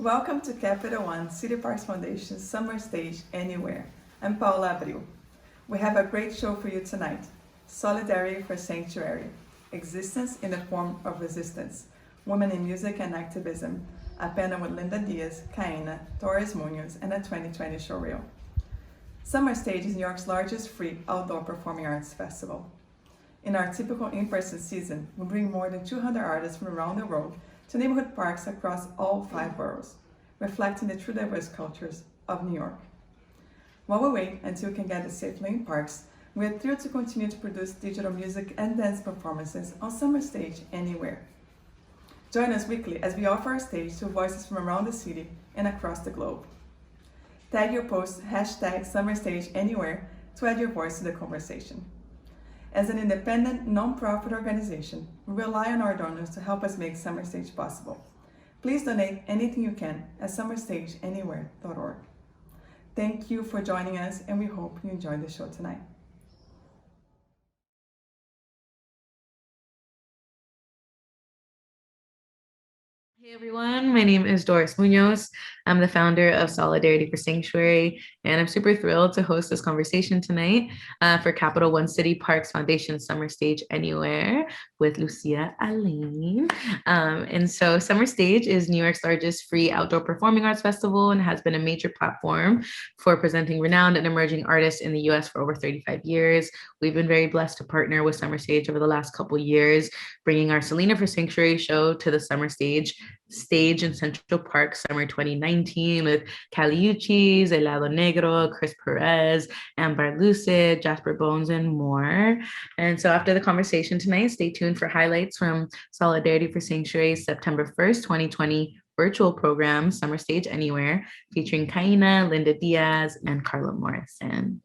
Welcome to Capital One City Parks Foundation's SummerStage Anywhere. I'm Paula Abril. We have a great show for you tonight. Solidarity for Sanctuary, Existence in the Form of Resistance, Women in Music and Activism, a panel with Linda Diaz, KAINA, Doris Muñoz, and a 2020 showreel. SummerStage is New York's largest free outdoor performing arts festival. In our typical in-person season, we bring more than 200 artists from around the world to neighborhood parks across all 5 boroughs, reflecting the true diverse cultures of New York. While we wait until we can gather safely in parks, we are thrilled to continue to produce digital music and dance performances on SummerStage Anywhere. Join us weekly as we offer our stage to voices from around the city and across the globe. Tag your post #SummerStageAnywhere to add your voice to the conversation. As an independent, non-profit organization, we rely on our donors to help us make SummerStage possible. Please donate anything you can at summerstageanywhere.org. Thank you for joining us, and we hope you enjoyed the show tonight. Hey everyone, my name is Doris Muñoz. I'm the founder of Solidarity for Sanctuary, and I'm super thrilled to host this conversation tonight for Capital One City Parks Foundation SummerStage Anywhere with Lucia, Allain. And so SummerStage is New York's largest free outdoor performing arts festival and has been a major platform for presenting renowned and emerging artists in the US for over 35 years. We've been very blessed to partner with SummerStage over the last couple years, bringing our Selena for Sanctuary show to the SummerStage stage in Central Park summer 2019 with Caliuchis, Helado Negro, Chris Perez, Amber Lucid, Jasper Bones, and more. And so after the conversation tonight, stay tuned for highlights from Solidarity for Sanctuary's September 1st, 2020 virtual program, SummerStage Anywhere, featuring KAINA, Linda Diaz, and Carla Morrison.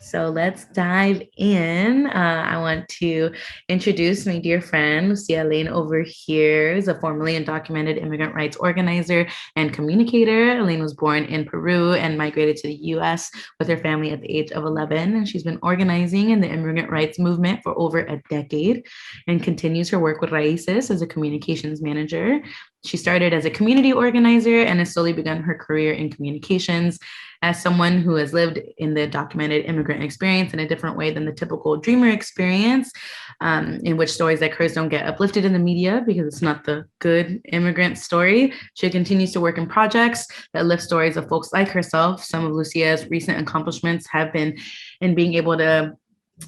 So let's dive in. I want to introduce my dear friend, Lucia Allain over here, is a formerly undocumented immigrant rights organizer and communicator. Allain was born in Peru and migrated to the US with her family at the age of 11. And she's been organizing in the immigrant rights movement for over a decade and continues her work with Raíces as a communications manager. She started as a community organizer and has slowly begun her career in communications. As someone who has lived in the documented immigrant experience in a different way than the typical dreamer experience, in which stories like hers don't get uplifted in the media because it's not the good immigrant story, she continues to work in projects that lift stories of folks like herself. Some of Lucia's recent accomplishments have been in being able to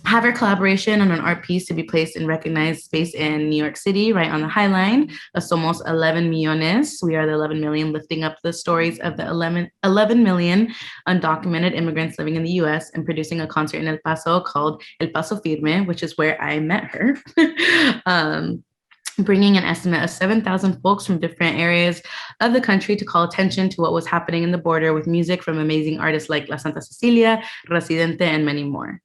have her collaboration on an art piece to be placed in recognized space in New York City, right on the High Line. Somos 11 millones. We are the 11 million, lifting up the stories of the 11 million undocumented immigrants living in the US and producing a concert in El Paso called El Paso Firme, which is where I met her. Bringing an estimate of 7,000 folks from different areas of the country to call attention to what was happening in the border with music from amazing artists like La Santa Cecilia, Residente, and many more.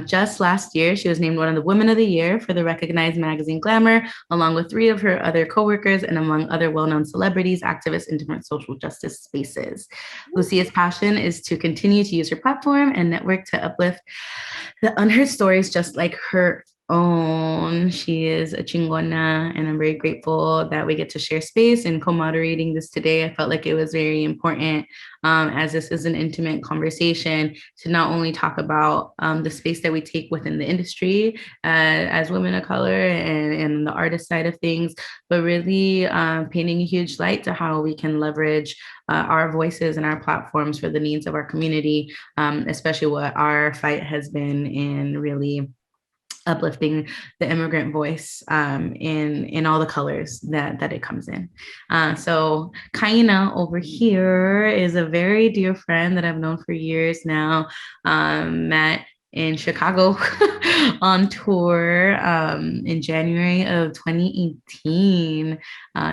Just last year, she was named one of the Women of the Year for the recognized magazine Glamour, along with 3 of her other coworkers and among other well-known celebrities, activists in different social justice spaces. Lucia's passion is to continue to use her platform and network to uplift the unheard stories just like her own. She is a chingona, and I'm very grateful that we get to share space and co-moderating this today. I felt like it was very important, as this is an intimate conversation, to not only talk about the space that we take within the industry as women of color and the artist side of things, but really painting a huge light to how we can leverage our voices and our platforms for the needs of our community, especially what our fight has been in really uplifting the immigrant voice in all the colors that it comes in. So KAINA over here is a very dear friend that I've known for years now. Met in Chicago on tour in January of 2018.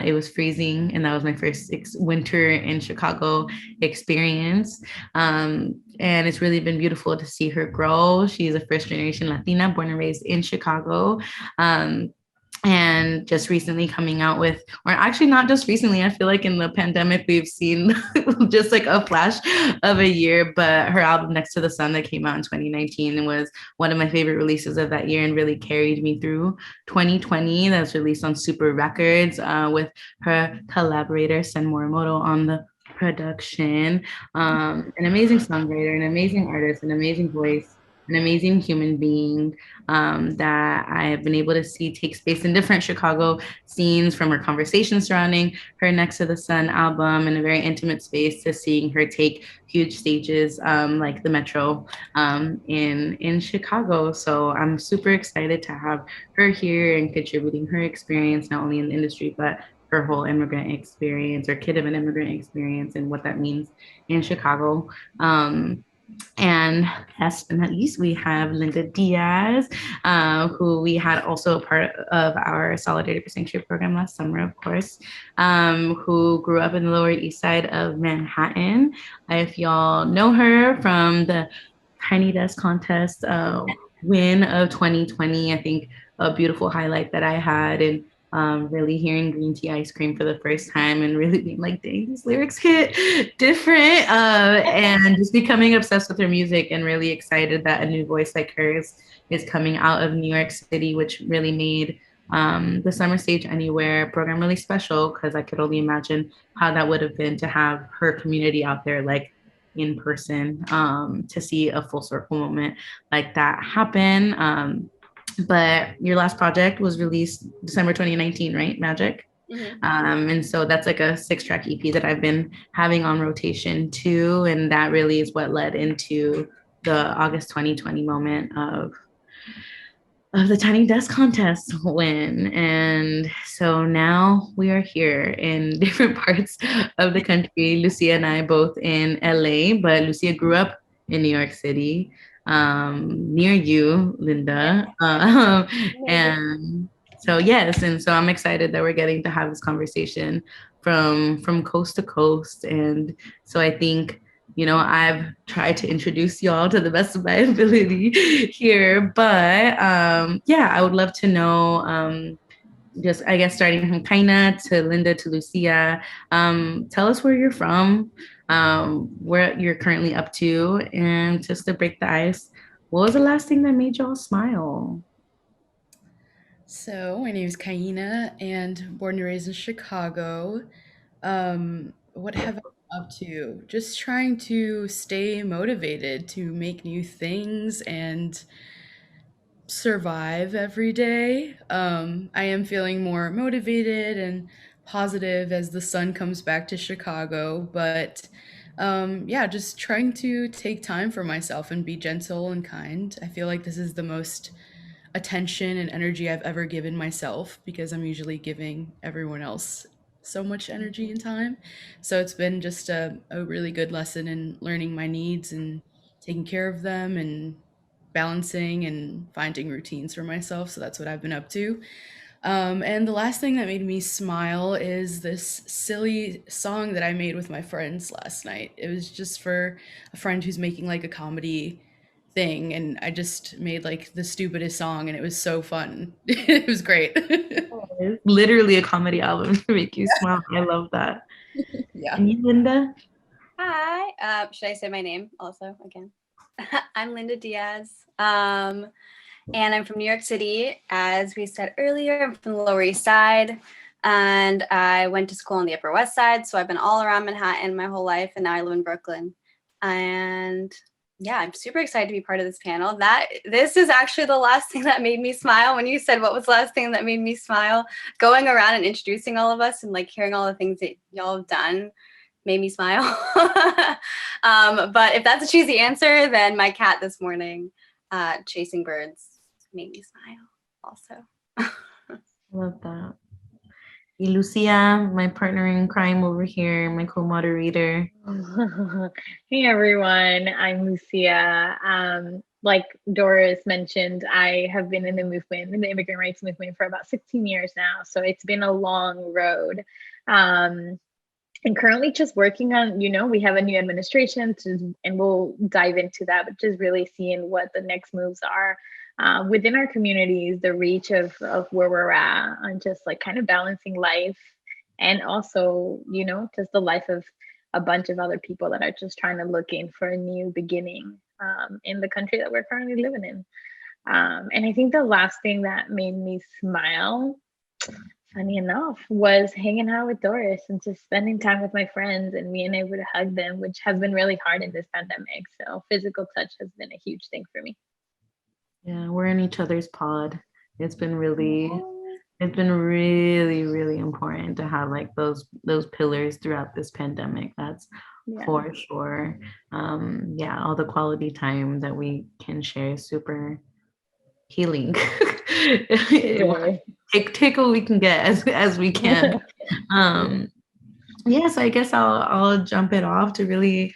It was freezing, and that was my first winter in Chicago experience. And it's really been beautiful to see her grow. She's a first generation Latina born and raised in Chicago. And just recently coming out with, or actually not just recently, I feel like in the pandemic, we've seen just like a flash of a year, but her album Next to the Sun that came out in 2019 was one of my favorite releases of that year and really carried me through 2020. That was released on Super Records with her collaborator, Sen Morimoto, on the production. An amazing songwriter, an amazing artist, an amazing voice, an amazing human being that I have been able to see take space in different Chicago scenes, from her conversations surrounding her Next to the Sun album in a very intimate space to seeing her take huge stages like the Metro in Chicago. So I'm super excited to have her here and contributing her experience, not only in the industry, but her whole immigrant experience or kid of an immigrant experience and what that means in Chicago. And last but not least, we have Linda Diaz, who we had also a part of our Solidarity for Sanctuary program last summer, of course, who grew up in the Lower East Side of Manhattan. If y'all know her from the Tiny Desk contest win of 2020, I think a beautiful highlight that I had, and really hearing Green Tea Ice Cream for the first time and really being like, dang, these lyrics hit different, and just becoming obsessed with her music and really excited that a new voice like hers is coming out of New York City, which really made the SummerStage Anywhere program really special, because I could only imagine how that would have been to have her community out there like in person, to see a full circle moment like that happen. But your last project was released December 2019, right? Magic. Mm-hmm. And so that's like a 6-track EP that I've been having on rotation too. And that really is what led into the August 2020 moment of the Tiny Desk contest win. And so now we are here in different parts of the country. Lucia and I both in LA, but Lucia grew up in New York City, near you, Linda. And so, yes, and so I'm excited that we're getting to have this conversation from coast to coast. And so I think, you know, I've tried to introduce y'all to the best of my ability here, but yeah, I would love to know, just, I guess, starting from KAINA to Linda to Lucia, tell us where you're from, where you're currently up to, and just to break the ice, what was the last thing that made y'all smile? So my name is KAINA and born and raised in Chicago. What have I been up to? Just trying to stay motivated to make new things and survive every day. I am feeling more motivated and positive as the sun comes back to Chicago, but yeah, just trying to take time for myself and be gentle and kind. I feel like this is the most attention and energy I've ever given myself, because I'm usually giving everyone else so much energy and time. So it's been just a really good lesson in learning my needs and taking care of them and balancing and finding routines for myself. So that's what I've been up to. And the last thing that made me smile is this silly song that I made with my friends last night. It was just for a friend who's making like a comedy thing, and I just made like the stupidest song, and it was so fun. It was great. It's literally a comedy album to make you smile. I love that. Yeah. And you, Linda? Hi. Should I say my name also again? I'm Linda Diaz, and I'm from New York City. As we said earlier, I'm from the Lower East Side, and I went to school on the Upper West Side, so I've been all around Manhattan my whole life, and now I live in Brooklyn. And yeah, I'm super excited to be part of this panel. This is actually the last thing that made me smile. When you said what was the last thing that made me smile, going around and introducing all of us and like hearing all the things that y'all have done made me smile. But if that's a cheesy answer, then my cat this morning chasing birds made me smile also. Love that. Lucia, my partner in crime over here, my co-moderator. Hey everyone, I'm Lucia. Like Doris mentioned, I have been in the movement, in the immigrant rights movement for about 16 years now. So it's been a long road. And currently just working on, we have a new administration and we'll dive into that, but just really seeing what the next moves are within our communities, the reach of where we're at, and just like kind of balancing life and also, just the life of a bunch of other people that are just trying to look in for a new beginning in the country that we're currently living in. And I think the last thing that made me smile, funny enough, was hanging out with Doris and just spending time with my friends and being able to hug them, which has been really hard in this pandemic. So physical touch has been a huge thing for me. Yeah, we're in each other's pod. It's been really really important to have like those pillars throughout this pandemic. That's for sure. All the quality time that we can share is super healing. Take what we can get as we can. So I guess I'll jump it off to really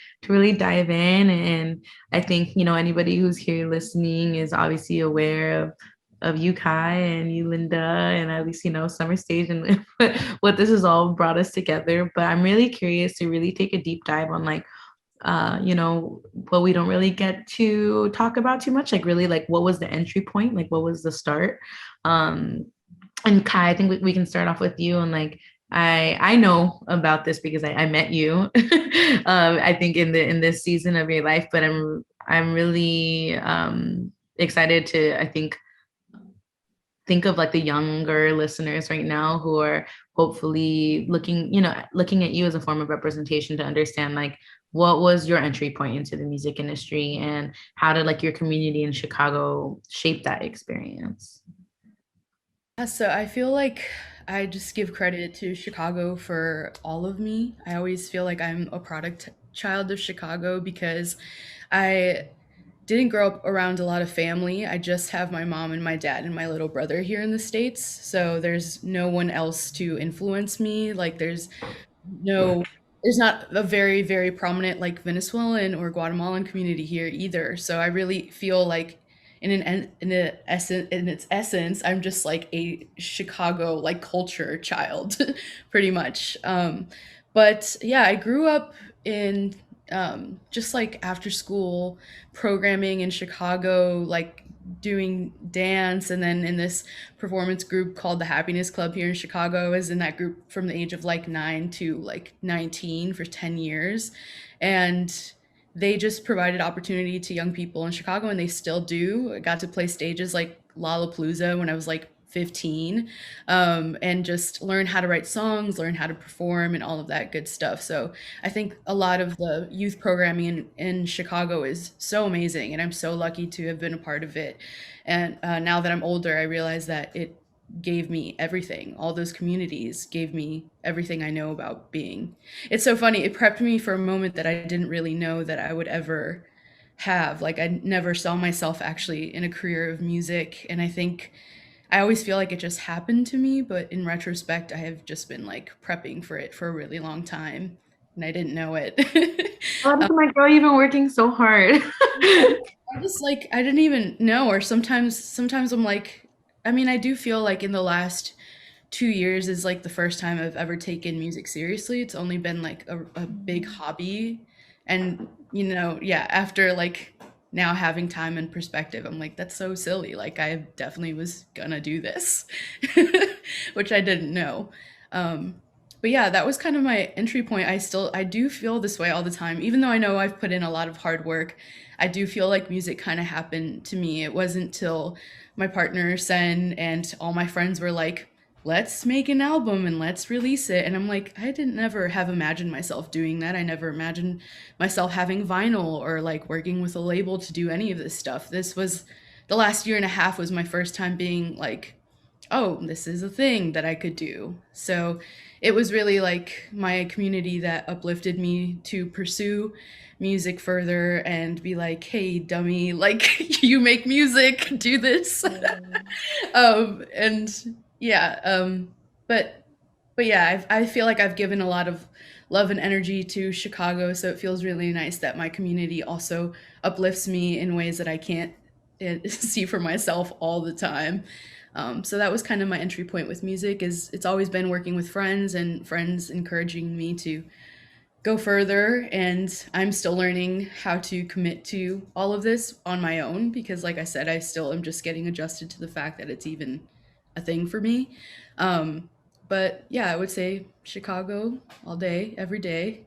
dive in. And I think, anybody who's here listening is obviously aware of you, Kai, and you, Linda, and at least, SummerStage and what this has all brought us together. But I'm really curious to really take a deep dive on like, what we don't really get to talk about too much, like really like what was the entry point? Like what was the start? And Kai, I think we can start off with you. And like, I know about this because I met you, I think in this season of your life, but I'm really excited to, I think of like the younger listeners right now who are hopefully looking at you as a form of representation to understand like what was your entry point into the music industry and how did like your community in Chicago shape that experience? So I feel like I just give credit to Chicago for all of me. I always feel like I'm a product child of Chicago because I didn't grow up around a lot of family. I just have my mom and my dad and my little brother here in the States. So there's no one else to influence me. Like there's not a very, very prominent like Venezuelan or Guatemalan community here either. So I really feel like in its essence, I'm just like a Chicago like culture child, pretty much. But yeah, I grew up in just like after school programming in Chicago, like doing dance, and then in this performance group called the Happiness Club here in Chicago. I was in that group from the age of like 9 to like 19 for 10 years. And they just provided opportunity to young people in Chicago, and they still do. I got to play stages like Lollapalooza when I was like 15, and just learn how to write songs, learn how to perform, and all of that good stuff. So I think a lot of the youth programming in Chicago is so amazing, and I'm so lucky to have been a part of it. And now that I'm older, I realize that it gave me everything. All those communities gave me everything I know about being. It's so funny. It prepped me for a moment that I didn't really know that I would ever have. Like I never saw myself actually in a career of music. And I think I always feel like it just happened to me, but in retrospect, I have just been like prepping for it for a really long time, and I didn't know it. Oh my girl, you've been working so hard. I just like, I didn't even know. Or sometimes I'm like, I mean, I do feel like in the last 2 years is like the first time I've ever taken music seriously. It's only been like a big hobby. And, after like now having time and perspective, I'm like, that's so silly. Like I definitely was gonna do this, which I didn't know. But yeah, that was kind of my entry point. I do feel this way all the time. Even though I know I've put in a lot of hard work, I do feel like music kind of happened to me. It wasn't till my partner, Sen, and all my friends were like, let's make an album and let's release it. And I'm like, I didn't never have imagined myself doing that. I never imagined myself having vinyl or like working with a label to do any of this stuff. This was the last year and a half was my first time being like oh, this is a thing that I could do. So it was really like my community that uplifted me to pursue music further and be like, hey, dummy, like you make music, do this. And yeah, but yeah, I feel like I've given a lot of love and energy to Chicago, so it feels really nice that my community also uplifts me in ways that I can't see for myself all the time. So that was kind of my entry point with music. Is it's always been working with friends and friends encouraging me to go further, and I'm still learning how to commit to all of this on my own because, like I said, I still am just getting adjusted to the fact that it's even a thing for me. But yeah, I would say Chicago all day, every day.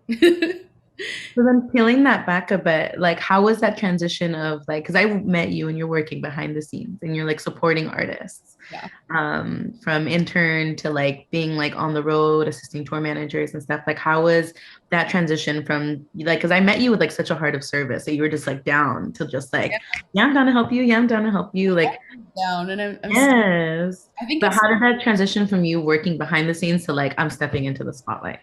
So then peeling that back a bit, like how was that transition of like, because I met you and you're working behind the scenes and you're like supporting artists, Yeah. From intern to like being like on the road, assisting tour managers and stuff. Like how was that transition from like, because I met you with like such a heart of service that you were just like down to just like, yeah, I'm down to help you. Yeah, I'm down to help you. Like, down and I'm yes. I think But how did that transition from you working behind the scenes to like, I'm stepping into the spotlight?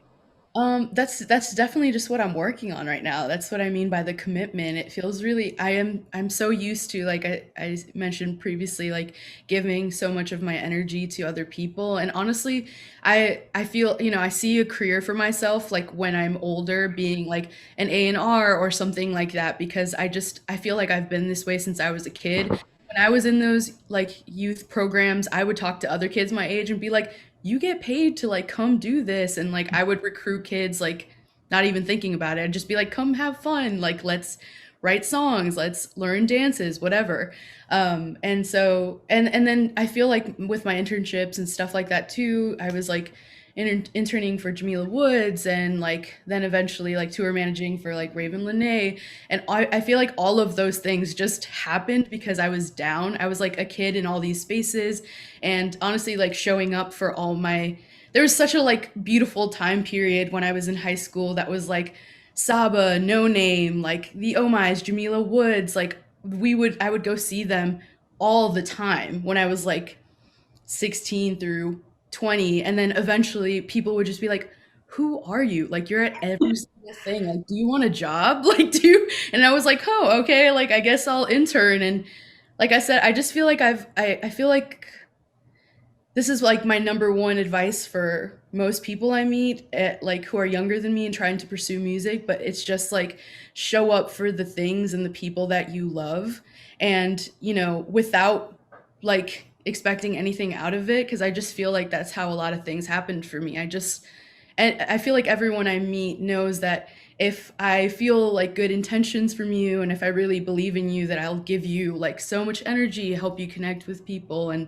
That's definitely just what I'm working on right now. That's what I mean by the commitment. It feels really, I'm so used to, like I mentioned previously, like giving so much of my energy to other people. And honestly, I feel, I see a career for myself, like when I'm older, being like an A&R or something like that, because I feel like I've been this way since I was a kid. When I was in those like youth programs, I would talk to other kids my age and be like, you get paid to like come do this, and like I would recruit kids, like not even thinking about it. I'd just be like, come have fun, like let's write songs, let's learn dances, whatever. And so and then I feel like with my internships and stuff like that too, I was like interning for Jamila Woods, and like then eventually like tour managing for like Raven Lene. And I feel like all of those things just happened because I was down. I was like a kid in all these spaces, and honestly like showing up for all my, there was such a like beautiful time period when I was in high school that was like Saba, No Name, like the Omais, Jamila Woods, like I would go see them all the time when I was like 16 through 20. And then eventually people would just be like, who are you? Like you're at every single thing. Like, do you want a job? Like, do you? And I was like, oh, okay. Like, I guess I'll intern. And like I said, I just feel like I feel like this is like my number one advice for most people I meet like who are younger than me and trying to pursue music, but it's just like show up for the things and the people that you love, and without like expecting anything out of it, because I just feel like that's how a lot of things happened for me. And I feel like everyone I meet knows that if I feel like good intentions from you and if I really believe in you, that I'll give you like so much energy, help you connect with people. And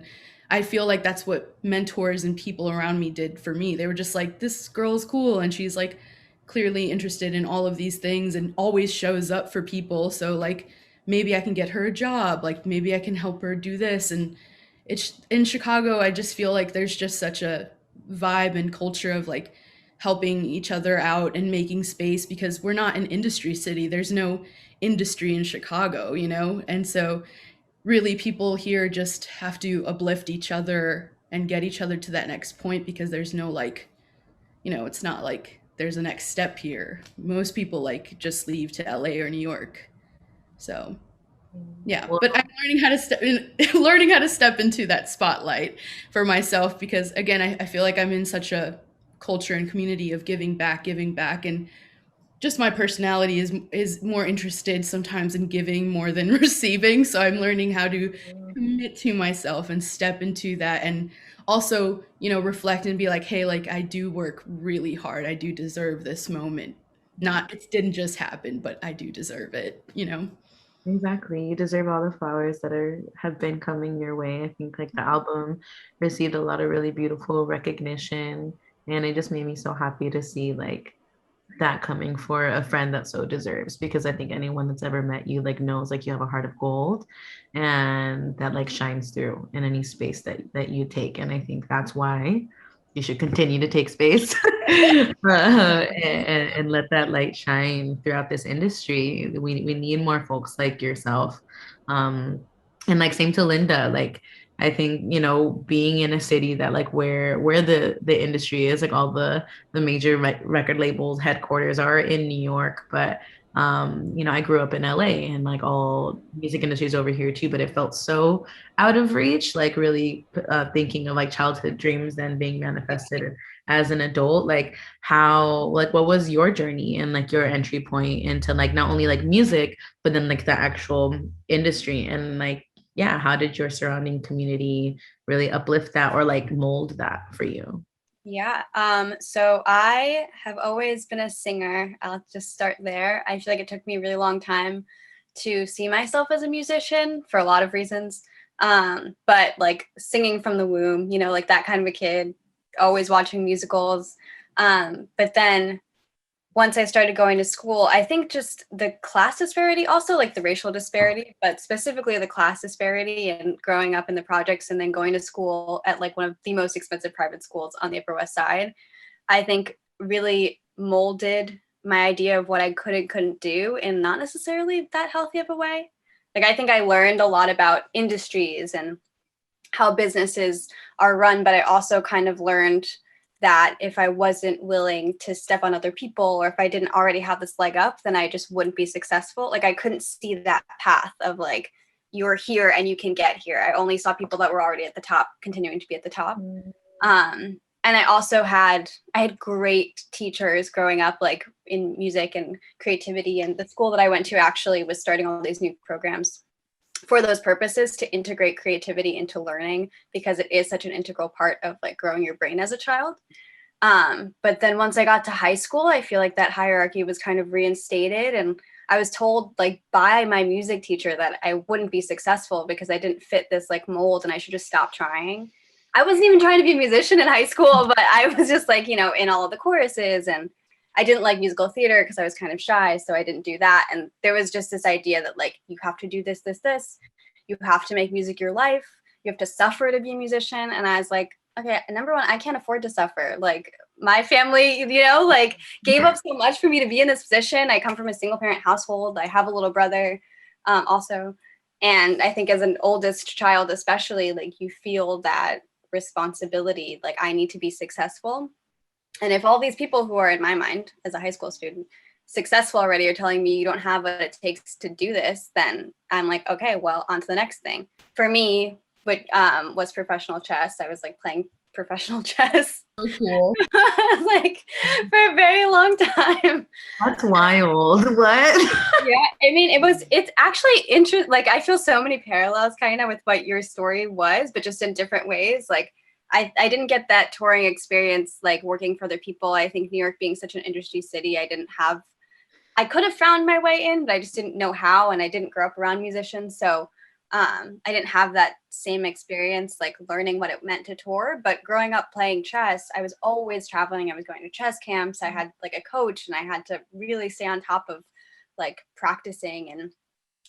I feel like that's what mentors and people around me did for me. They were just like, this girl's cool and she's like clearly interested in all of these things and always shows up for people. So like maybe I can get her a job, like maybe I can help her do this. And it's in Chicago, I just feel like there's just such a vibe and culture of like helping each other out and making space, because we're not an industry city. There's no industry in Chicago, And so really people here just have to uplift each other and get each other to that next point, because there's no like, it's not like there's a next step here. Most people like just leave to LA or New York. So yeah, but I'm learning how to step into that spotlight for myself, because again, I feel like I'm in such a culture and community of giving back, and just my personality is more interested sometimes in giving more than receiving. So I'm learning how to commit to myself and step into that, and also, reflect and be like, hey, like I do work really hard. I do deserve this moment. It didn't just happen, but I do deserve it, Exactly. You deserve all the flowers that have been coming your way. I think like the album received a lot of really beautiful recognition, and it just made me so happy to see like that coming for a friend that so deserves, because I think anyone that's ever met you like knows like you have a heart of gold, and that like shines through in any space that you take. And I think that's why you should continue to take space and let that light shine throughout this industry. We need more folks like yourself. And like same to Linda, like I think, you know, being in a city that like where the industry is, like all the major record labels headquarters are in New York, but you know, I grew up in LA and like all music industries over here too, but it felt so out of reach, like really thinking of like childhood dreams then being manifested as an adult. Like how, like what was your journey and like your entry point into like not only like music, but then like the actual industry, and like yeah, how did your surrounding community really uplift that or like mold that for you? Yeah. So I have always been a singer. I'll just start there. I feel like it took me a really long time to see myself as a musician for a lot of reasons. But like singing from the womb, you know, like that kind of a kid, always watching musicals. But then once I started going to school, I think just the class disparity, also like the racial disparity, but specifically the class disparity and growing up in the projects and then going to school at like one of the most expensive private schools on the Upper West Side, I think really molded my idea of what I could and couldn't do in not necessarily that healthy of a way. Like I think I learned a lot about industries and how businesses are run, but I also kind of learned that if I wasn't willing to step on other people, or if I didn't already have this leg up, then I just wouldn't be successful. Like I couldn't see that path of like, you're here and you can get here. I only saw people that were already at the top, continuing to be at the top. And I also I had great teachers growing up, like in music and creativity. And the school that I went to actually was starting all these new programs for those purposes, to integrate creativity into learning, because it is such an integral part of like growing your brain as a child. But then once I got to high school, I feel like that hierarchy was kind of reinstated, and I was told like by my music teacher that I wouldn't be successful because I didn't fit this like mold and I should just stop trying. I wasn't even trying to be a musician in high school, but I was just like, you know, in all of the choruses, and I didn't like musical theater because I was kind of shy, so I didn't do that. And there was just this idea that like, you have to do this, this, this. You have to make music your life. You have to suffer to be a musician. And I was like, okay, number one, I can't afford to suffer. Like my family, you know, like gave up so much for me to be in this position. I come from a single parent household. I have a little brother also. And I think as an oldest child, especially, like you feel that responsibility, like I need to be successful. And if all these people who are in my mind as a high school student successful already are telling me you don't have what it takes to do this, then I'm like, okay, well, on to the next thing. For me, which was professional chess. I was like playing professional chess. So cool. Like for a very long time. That's wild. What? Yeah, I mean, it's actually interesting. Like I feel so many parallels kind of with what your story was, but just in different ways. Like I didn't get that touring experience, like working for other people. I think New York being such an industry city, I could have found my way in, but I just didn't know how. And I didn't grow up around musicians. So I didn't have that same experience, like learning what it meant to tour. But growing up playing chess, I was always traveling. I was going to chess camps. I had like a coach, and I had to really stay on top of like practicing and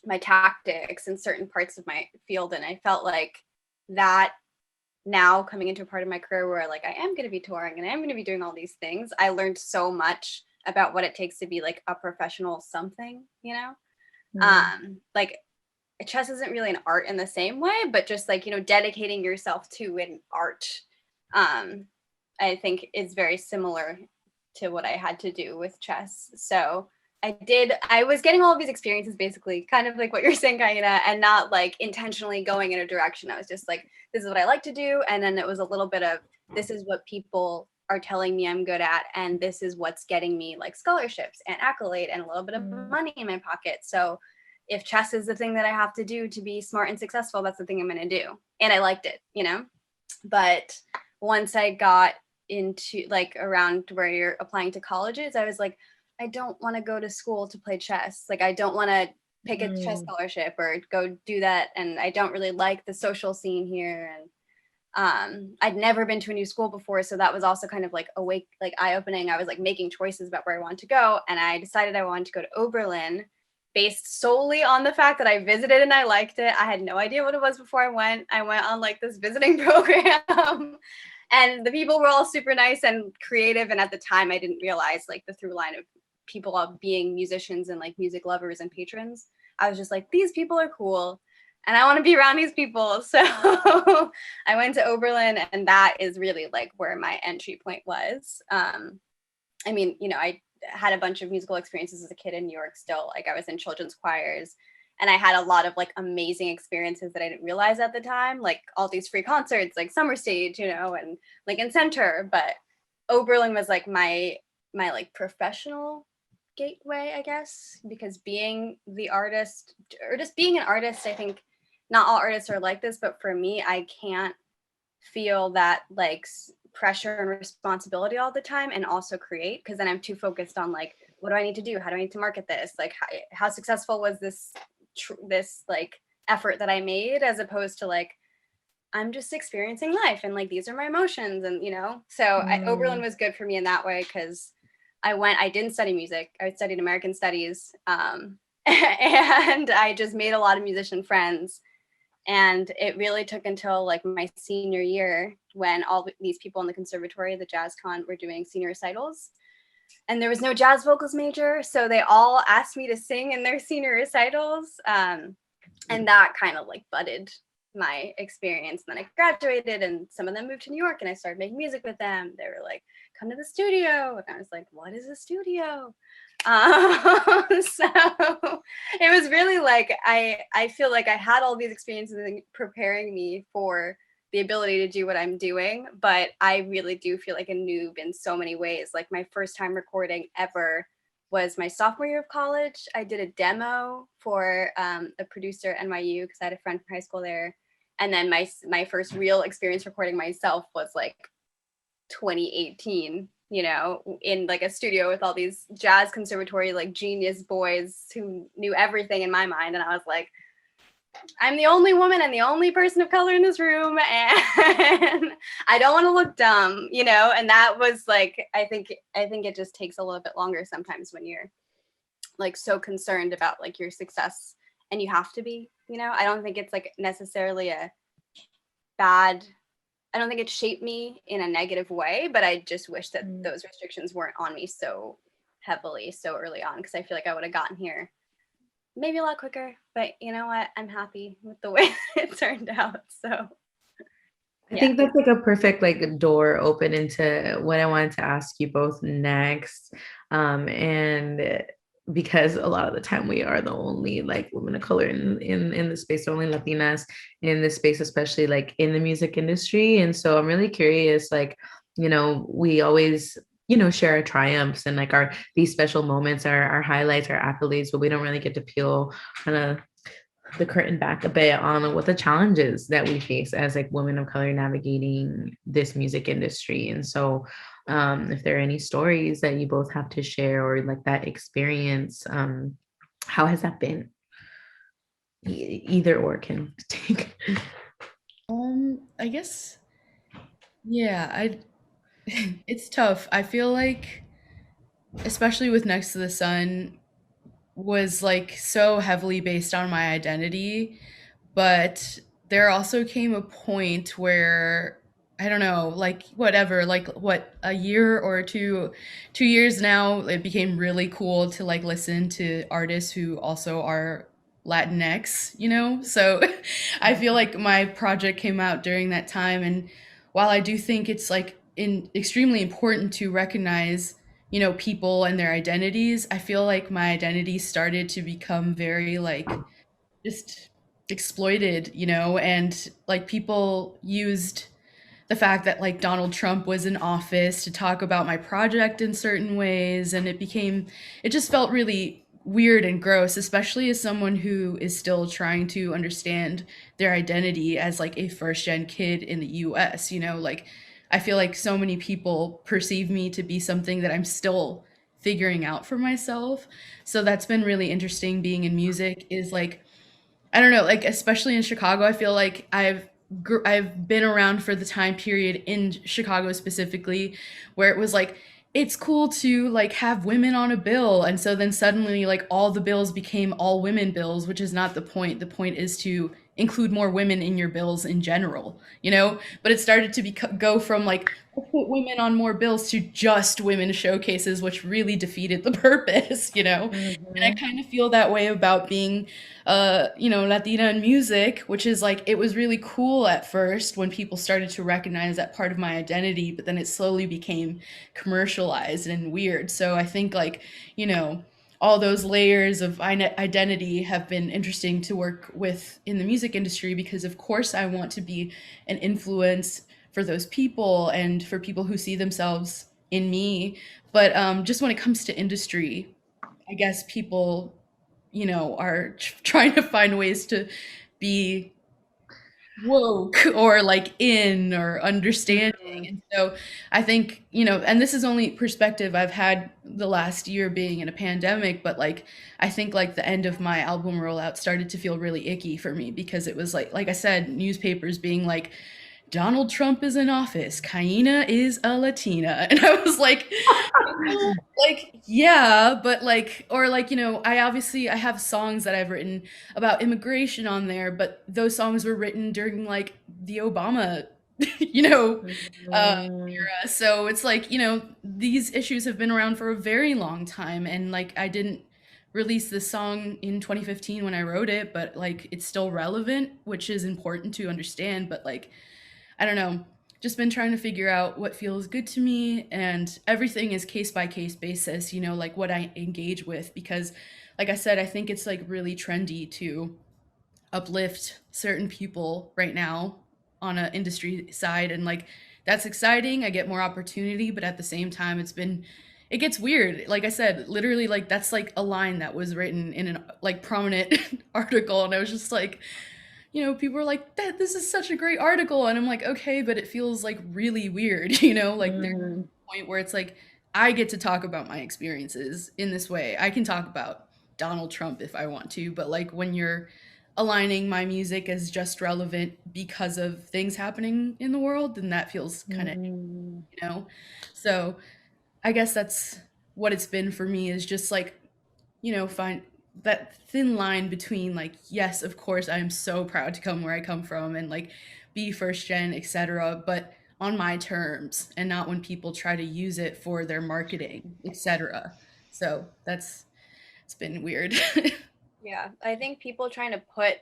my tactics in certain parts of my field. And I felt like that now coming into a part of my career where like I am going to be touring and I am going to be doing all these things, I learned so much about what it takes to be like a professional something, you know. Like chess isn't really an art in the same way, but just like, you know, dedicating yourself to an art, I think is very similar to what I had to do with chess. So I was getting all of these experiences, basically kind of like what you're saying, Kaina, and not like intentionally going in a direction. I was just like, this is what I like to do. And then it was a little bit of, this is what people are telling me I'm good at. And this is what's getting me like scholarships and accolade and a little bit of money in my pocket. So if chess is the thing that I have to do to be smart and successful, that's the thing I'm going to do. And I liked it, you know. But once I got into like around where you're applying to colleges, I was like, I don't want to go to school to play chess. Like, I don't want to pick a chess scholarship or go do that. And I don't really like the social scene here. And I'd never been to a new school before. So that was also kind of like eye-opening. I was like making choices about where I wanted to go. And I decided I wanted to go to Oberlin based solely on the fact that I visited and I liked it. I had no idea what it was before I went. I went on like this visiting program. And the people were all super nice and creative. And at the time, I didn't realize like the through line of people being musicians and like music lovers and patrons. I was just like, these people are cool. and I want to be around these people. So I went to Oberlin, and that is really like where my entry point was. I mean, you know, I had a bunch of musical experiences as a kid in New York still. Like I was in children's choirs, and I had a lot of like amazing experiences that I didn't realize at the time, like all these free concerts, like SummerStage, you know, and Lincoln Center. But Oberlin was like my like professional gateway, I guess, because being the artist, or just being an artist, I think not all artists are like this, but for me, I can't feel that like pressure and responsibility all the time and also create, because then I'm too focused on like, what do I need to do? How do I need to market this? Like how successful was this like effort that I made, as opposed to like, I'm just experiencing life and like, these are my emotions. And, you know, so Oberlin was good for me in that way, because I didn't study music. I studied American studies. And I just made a lot of musician friends. And it really took until like my senior year, when all these people in the conservatory, the jazz con, were doing senior recitals. And there was no jazz vocals major. So they all asked me to sing in their senior recitals. And that kind of like budded my experience. And then I graduated, and some of them moved to New York, and I started making music with them. They were like, come to the studio. And I was like, what is a studio? So it was really like, I feel like I had all these experiences preparing me for the ability to do what I'm doing, but I really do feel like a noob in so many ways. Like my first time recording ever was my sophomore year of college. I did a demo for a producer at NYU, because I had a friend from high school there. And then my first real experience recording myself was like 2018, you know, in like a studio with all these jazz conservatory, like genius boys who knew everything in my mind. And I was like, I'm the only woman and the only person of color in this room, and I don't want to look dumb, you know. And that was like, I think it just takes a little bit longer sometimes when you're like so concerned about like your success, and you have to be, you know. I don't think it's like necessarily a bad, I don't think it shaped me in a negative way, but I just wish that those restrictions weren't on me so heavily so early on, because I feel like I would have gotten here maybe a lot quicker. But you know what? I'm happy with the way it turned out. So I think that's like a perfect like door open into what I wanted to ask you both next. And because a lot of the time we are the only like women of color in the space, the only Latinas in this space, especially like in the music industry. And so I'm really curious, like, you know, we always, you know, share our triumphs and like these special moments, our highlights, our accolades, but we don't really get to peel kind of the curtain back a bit on what the challenges that we face as like women of color navigating this music industry. And so if there are any stories that you both have to share, or like that experience, how has that been? Either or can take. I guess, yeah, it's tough. I feel like, especially with Next to the Sun, was like so heavily based on my identity, but there also came a point where, I don't know, like whatever, like what, a year or 2 years now, it became really cool to like listen to artists who also are Latinx, you know? So I feel like my project came out during that time. And while I do think it's like extremely important to recognize, you know, people and their identities, I feel like my identity started to become very like just exploited, you know, and like people used the fact that like Donald Trump was in office to talk about my project in certain ways. And it just felt really weird and gross, especially as someone who is still trying to understand their identity as like a first gen kid in the US, you know, like I feel like so many people perceive me to be something that I'm still figuring out for myself. So that's been really interesting being in music, is like, I don't know, like especially in Chicago, I feel like I've been around for the time period in Chicago specifically where it was like, it's cool to like have women on a bill. And so then suddenly like all the bills became all women bills, which is not the point. The point is to include more women in your bills in general, you know? But it started to go from like, let's put women on more bills to just women showcases, which really defeated the purpose, you know? And I kind of feel that way about being, you know, Latina in music, which is like, it was really cool at first when people started to recognize that part of my identity, but then it slowly became commercialized and weird. So I think like, you know, all those layers of identity have been interesting to work with in the music industry, because of course I want to be an influence for those people and for people who see themselves in me. But just when it comes to industry, I guess people, you know, are trying to find ways to be woke or like in or understanding. And so I think, you know, and this is only perspective I've had the last year being in a pandemic, but like I think like the end of my album rollout started to feel really icky for me, because it was like I said, newspapers being like, Donald Trump is in office, KAINA is a Latina. And I was like, yeah, but like, or like, you know, I have songs that I've written about immigration on there, but those songs were written during like the Obama, you know, era. So it's like, you know, these issues have been around for a very long time. And like, I didn't release this song in 2015 when I wrote it, but like, it's still relevant, which is important to understand. But like, I don't know, just been trying to figure out what feels good to me, and everything is case by case basis, you know, like what I engage with, because like I said, I think it's like really trendy to uplift certain people right now on an industry side, and like that's exciting. I get more opportunity, but at the same time it gets weird. Like I said, literally like that's like a line that was written in an like prominent article, and I was just like, you know, people were like, this is such a great article. And I'm like, okay, but it feels like really weird, you know, like there's a point where it's like, I get to talk about my experiences in this way. I can talk about Donald Trump if I want to, but like when you're aligning my music as just relevant because of things happening in the world, then that feels kind of, you know? So I guess that's what it's been for me, is just like, you know, find that thin line between like, yes, of course, I am so proud to come where I come from and like be first gen, etc., but on my terms, and not when people try to use it for their marketing, etc. So it's been weird. Yeah, I think people trying to put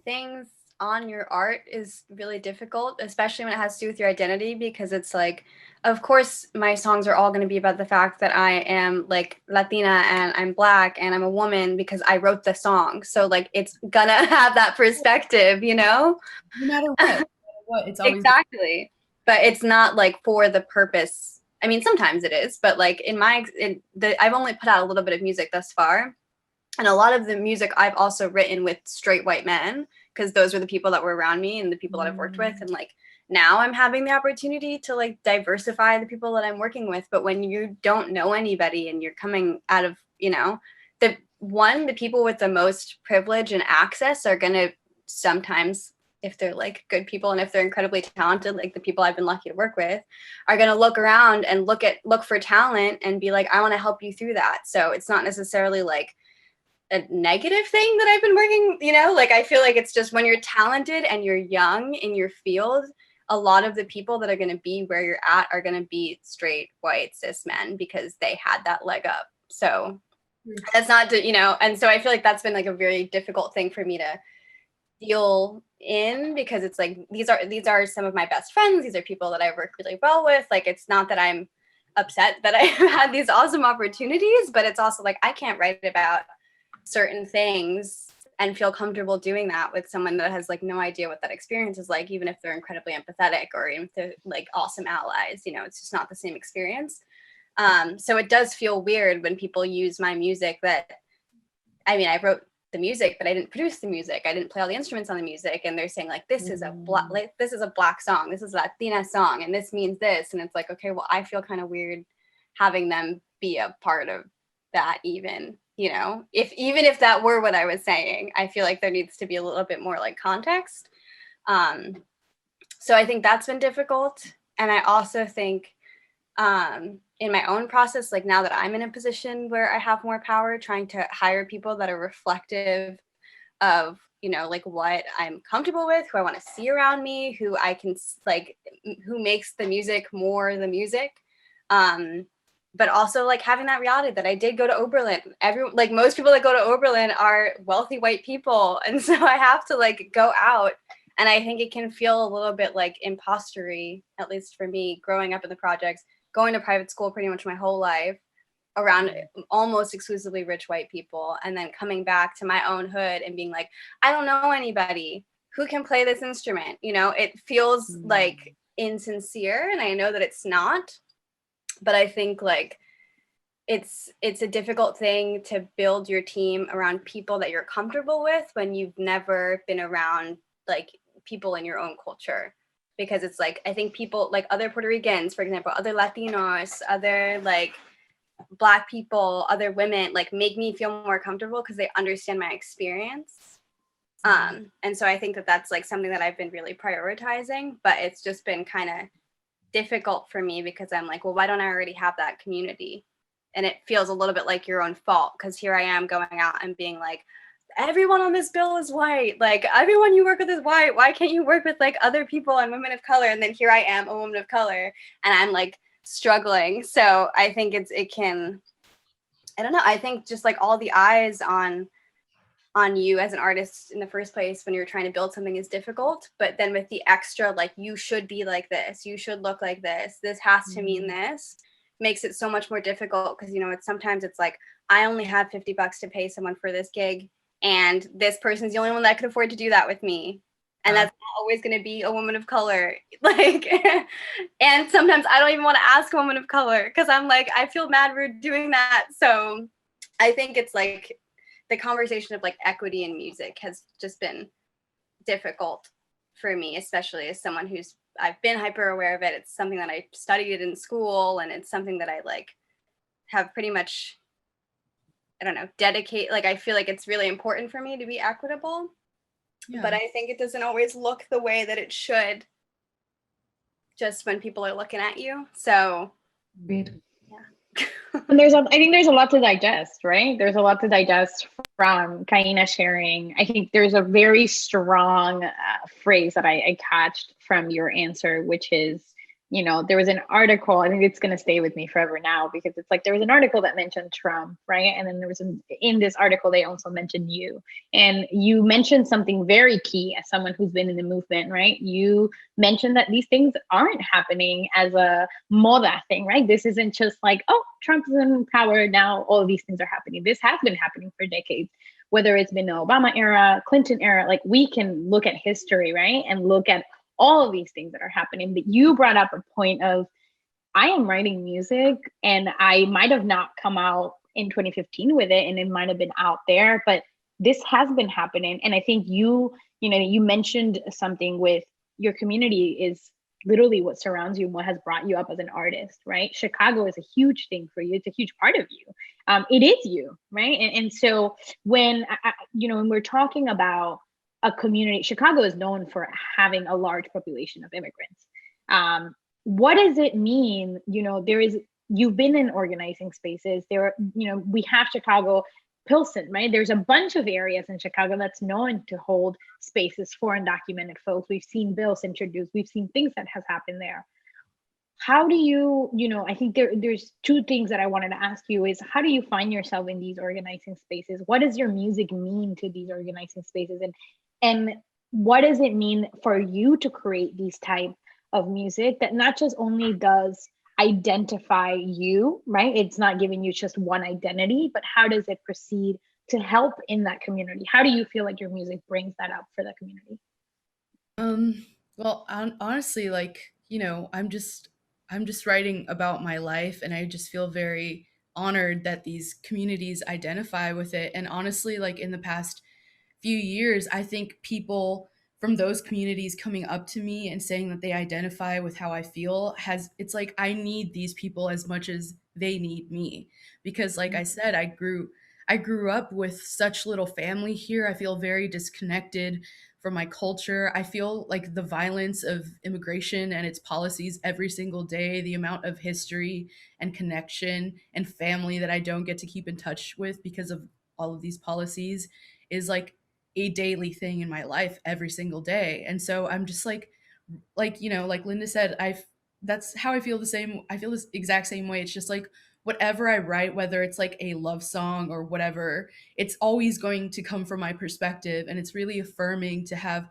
things on your art is really difficult, especially when it has to do with your identity, because it's like, of course, my songs are all going to be about the fact that I am like Latina and I'm Black and I'm a woman because I wrote the song. So like, it's gonna have that perspective, you know? No matter what, it's always exactly. But it's not like for the purpose. I mean, sometimes it is, but like I've only put out a little bit of music thus far. And a lot of the music I've also written with straight white men, because those were the people that were around me and the people that I've worked with. And like, now I'm having the opportunity to like diversify the people that I'm working with. But when you don't know anybody and you're coming out of, you know, the people with the most privilege and access are going to sometimes, if they're like good people and if they're incredibly talented, like the people I've been lucky to work with, are going to look around and look for talent and be like, I want to help you through that. So it's not necessarily like a negative thing that I've been working, you know, like I feel like it's just when you're talented and you're young in your field, a lot of the people that are going to be where you're at are going to be straight white cis men because they had that leg up. So that's not to, you know, and so I feel like that's been like a very difficult thing for me to deal in, because it's like these are some of my best friends, these are people that I work really well with. Like, it's not that I'm upset that I had these awesome opportunities, but it's also like I can't write about certain things and feel comfortable doing that with someone that has like no idea what that experience is like, even if they're incredibly empathetic or even if they're like awesome allies. You know, it's just not the same experience. So it does feel weird when people use my music that, I mean, I wrote the music, but I didn't produce the music. I didn't play all the instruments on the music. And they're saying like, this is a Black song. This is a Latina song. And this means this. And it's like, okay, well, I feel kind of weird having them be a part of that, even, you know, even if that were what I was saying, I feel like there needs to be a little bit more like context. So I think that's been difficult. And I also think in my own process, like now that I'm in a position where I have more power, trying to hire people that are reflective of you know, like what I'm comfortable with, who I want to see around me, who I can like, who makes the music more the music. But also like having that reality that I did go to Oberlin. Like most people that go to Oberlin are wealthy white people. And so I have to like go out. And I think it can feel a little bit like impostery, at least for me, growing up in the projects, going to private school pretty much my whole life around almost exclusively rich white people, and then coming back to my own hood and being like, I don't know anybody who can play this instrument. You know, it feels like insincere, and I know that it's not, but I think like it's a difficult thing to build your team around people that you're comfortable with when you've never been around like people in your own culture. Because it's like, I think people like other Puerto Ricans, for example, other Latinos, other like Black people, other women, like make me feel more comfortable because they understand my experience. And so I think that that's like something that I've been really prioritizing, but it's just been kind of difficult for me because I'm like, well, why don't I already have that community? And it feels a little bit like your own fault, because here I am going out and being like, everyone on this bill is white, like everyone you work with is white, why can't you work with like other people and women of color? And then here I am, a woman of color, and I'm like struggling. So I think it can, I don't know, I think just like all the eyes on you as an artist in the first place when you're trying to build something is difficult, but then with the extra like, you should be like this, you should look like this has to mean this, makes it so much more difficult. Because you know, sometimes it's like, I only have $50 to pay someone for this gig, and this person's the only one that could afford to do that with me. And that's not always going to be a woman of color. Like, and sometimes I don't even want to ask a woman of color because I'm like, I feel mad rude doing that. So I think it's like the conversation of like equity in music has just been difficult for me, especially as someone I've been hyper aware of it. It's something that I studied in school, and it's something that I like have pretty much, I don't know, dedicate. Like, I feel like it's really important for me to be equitable. Yeah. But I think it doesn't always look the way that it should just when people are looking at you. So, yeah. And I think there's a lot to digest, right? There's a lot to digest from KAINA sharing. I think there's a very strong phrase that I catched from your answer, which is, you know, there was an article, I think it's going to stay with me forever now, because it's like, there was an article that mentioned Trump, right? And then there was in this article, they also mentioned you. And you mentioned something very key as someone who's been in the movement, right? You mentioned that these things aren't happening as a moda thing, right? This isn't just like, oh, Trump is in power, now all of these things are happening. This has been happening for decades, whether it's been the Obama era, Clinton era, like we can look at history, right? And look at all of these things that are happening. But you brought up a point of, I am writing music, and I might have not come out in 2015 with it, and it might have been out there, but this has been happening. And I think you mentioned something with your community is literally what surrounds you and what has brought you up as an artist, right? Chicago is a huge thing for you. It's a huge part of you. It is you, right? And so when when we're talking about a community, Chicago is known for having a large population of immigrants. What does it mean? You've been in organizing spaces. We have Chicago, Pilsen, right? There's a bunch of areas in Chicago that's known to hold spaces for undocumented folks. We've seen bills introduced. We've seen things that has happened there. How do you, I think there's two things that I wanted to ask you is, how do you find yourself in these organizing spaces? What does your music mean to these organizing spaces? And what does it mean for you to create these type of music that not just only does identify you, right? It's not giving you just one identity, but how does it proceed to help in that community? How do you feel like your music brings that up for the community? Well, honestly, I'm just writing about my life, and I just feel very honored that these communities identify with it. And honestly, like in the past few years, I think people from those communities coming up to me and saying that they identify with how I feel it's like I need these people as much as they need me, because like I said, I grew up with such little family here. I feel very disconnected from my culture. I feel like the violence of immigration and its policies every single day, the amount of history and connection and family that I don't get to keep in touch with because of all of these policies is like, a daily thing in my life every single day. And so I'm just like like Linda said, that's how I feel. I feel this exact same way. It's just like whatever I write, whether it's like a love song or whatever, it's always going to come from my perspective. And it's really affirming to have,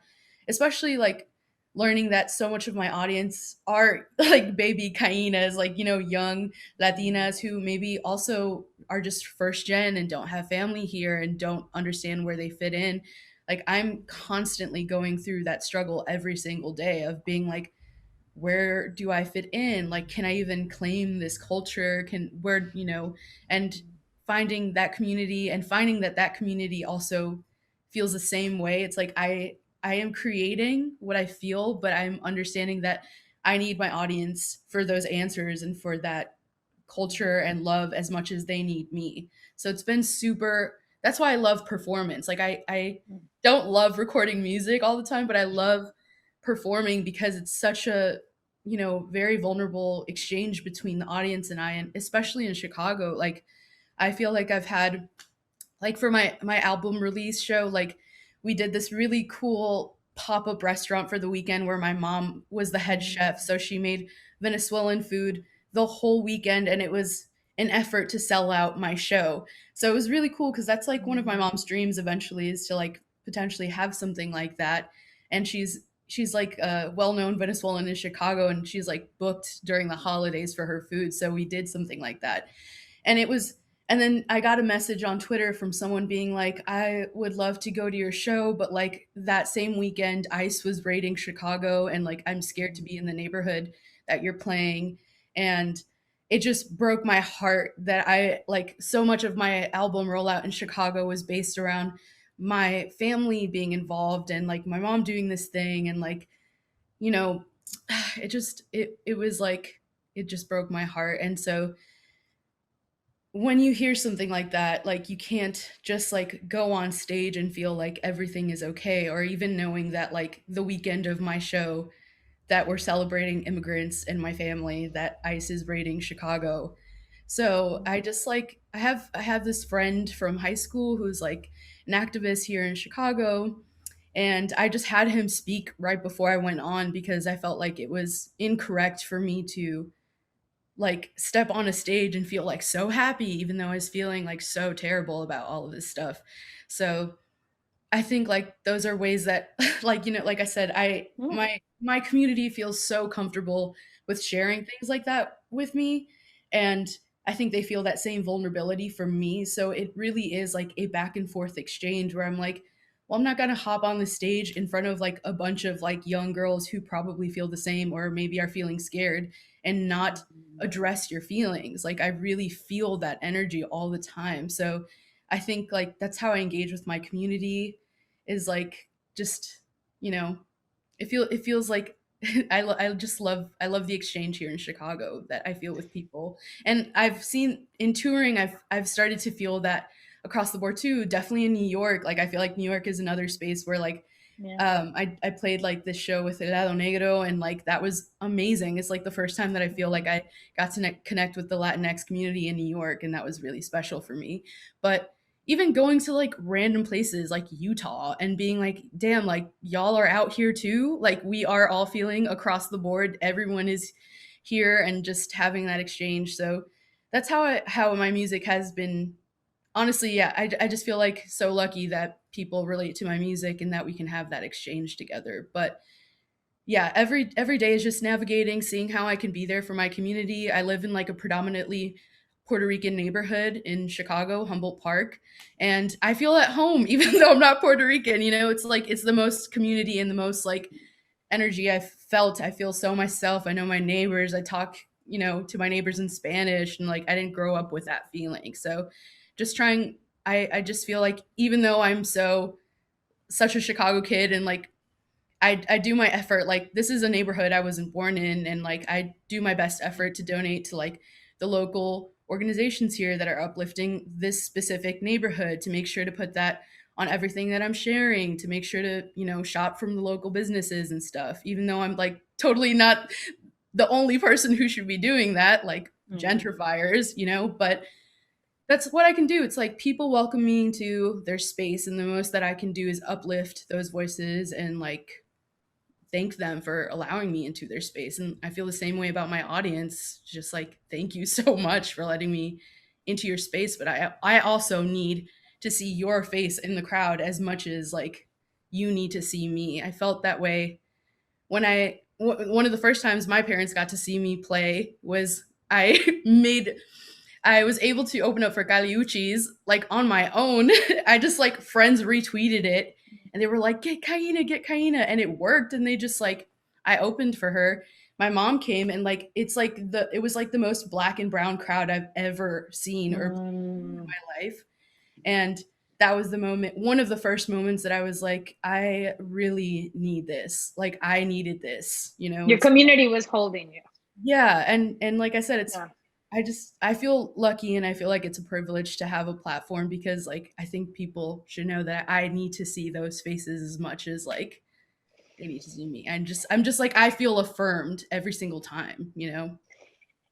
especially like learning that so much of my audience are like baby KAINAs, like, young Latinas who maybe also are just first gen and don't have family here and don't understand where they fit in. Like, I'm constantly going through that struggle every single day of being like, where do I fit in? Like, can I even claim this culture? And finding that community and finding that community also feels the same way. It's like I am creating what I feel, but I'm understanding that I need my audience for those answers and for that culture and love as much as they need me. So it's been super. That's why I love performance. Like, I don't love recording music all the time, but I love performing because it's such a very vulnerable exchange between the audience and I, and especially in Chicago. Like, I feel like I've had, like, for my album release show, like, we did this really cool pop-up restaurant for the weekend where my mom was the head chef, so she made Venezuelan food the whole weekend, and it was an effort to sell out my show. So it was really cool because that's like one of my mom's dreams eventually, is to like potentially have something like that. And she's like a well-known Venezuelan in Chicago, and she's like booked during the holidays for her food. So we did something like that. And then I got a message on Twitter from someone being like, I would love to go to your show, but like that same weekend, ICE was raiding Chicago, and like I'm scared to be in the neighborhood that you're playing. And it just broke my heart that so much of my album rollout in Chicago was based around my family being involved and like my mom doing this thing, and like, it just it just broke my heart. And so when you hear something like that, like, you can't just like go on stage and feel like everything is okay, or even knowing that like the weekend of my show that we're celebrating immigrants and my family, that ICE is raiding Chicago. So I just like I have this friend from high school who's like an activist here in Chicago, and I just had him speak right before I went on because I felt like it was incorrect for me to like step on a stage and feel like so happy even though I was feeling like so terrible about all of this stuff. So I think like those are ways that like I said, my community feels so comfortable with sharing things like that with me, and I think they feel that same vulnerability from me. So it really is like a back and forth exchange where I'm like, well, I'm not going to hop on the stage in front of like a bunch of like young girls who probably feel the same or maybe are feeling scared and not address your feelings. Like, I really feel that energy all the time. So I think like that's how I engage with my community, is like just, it feels like I love the exchange here in Chicago that I feel with people. And I've seen in touring, I've started to feel that across the board too, definitely in New York. Like, I feel like New York is another space where like I played like this show with Helado Negro, and like that was amazing. It's like the first time that I feel like I got to connect with the Latinx community in New York, and that was really special for me. But even going to like random places like Utah and being like, damn, like y'all are out here too. Like, we are all feeling across the board. Everyone is here, and just having that exchange. So that's how my music has been. Honestly, yeah, I just feel like so lucky that people relate to my music and that we can have that exchange together. But yeah, every day is just navigating, seeing how I can be there for my community. I live in like a predominantly Puerto Rican neighborhood in Chicago, Humboldt Park, and I feel at home even though I'm not Puerto Rican. It's like it's the most community and the most like energy I've felt. I feel so myself. I know my neighbors. I talk, to my neighbors in Spanish, and like I didn't grow up with that feeling. So just trying, I just feel like even though I'm such a Chicago kid, and like I do my effort, like this is a neighborhood I wasn't born in, and like I do my best effort to donate to like the local organizations here that are uplifting this specific neighborhood, to make sure to put that on everything that I'm sharing, to make sure to, shop from the local businesses and stuff, even though I'm like totally not the only person who should be doing that, like gentrifiers, but that's what I can do. It's like people welcome me into their space, and the most that I can do is uplift those voices and like thank them for allowing me into their space. And I feel the same way about my audience, just like, thank you so much for letting me into your space. But I also need to see your face in the crowd as much as like you need to see me. I felt that way when one of the first times my parents got to see me play was I was able to open up for Caliuchis like on my own. I just like friends retweeted it and they were like, get Kaina. And it worked. And they just like, I opened for her. My mom came and like, it was like the most black and brown crowd I've ever seen or in my life. And that was the moment, one of the first moments that I was like, I really need this. Like I needed this, you know. Your community was holding you. Yeah. And like I said, it's, Yeah. I feel lucky and I feel like it's a privilege to have a platform because like I think people should know that I need to see those faces as much as like they need to see me. I'm just like I feel affirmed every single time, you know.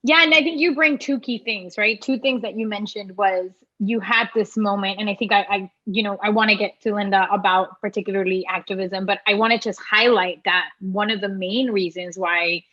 Yeah, and I think you bring two key things, right? Two things that you mentioned was you had this moment, and I think I want to get to Linda about particularly activism, but I want to just highlight that one of the main reasons why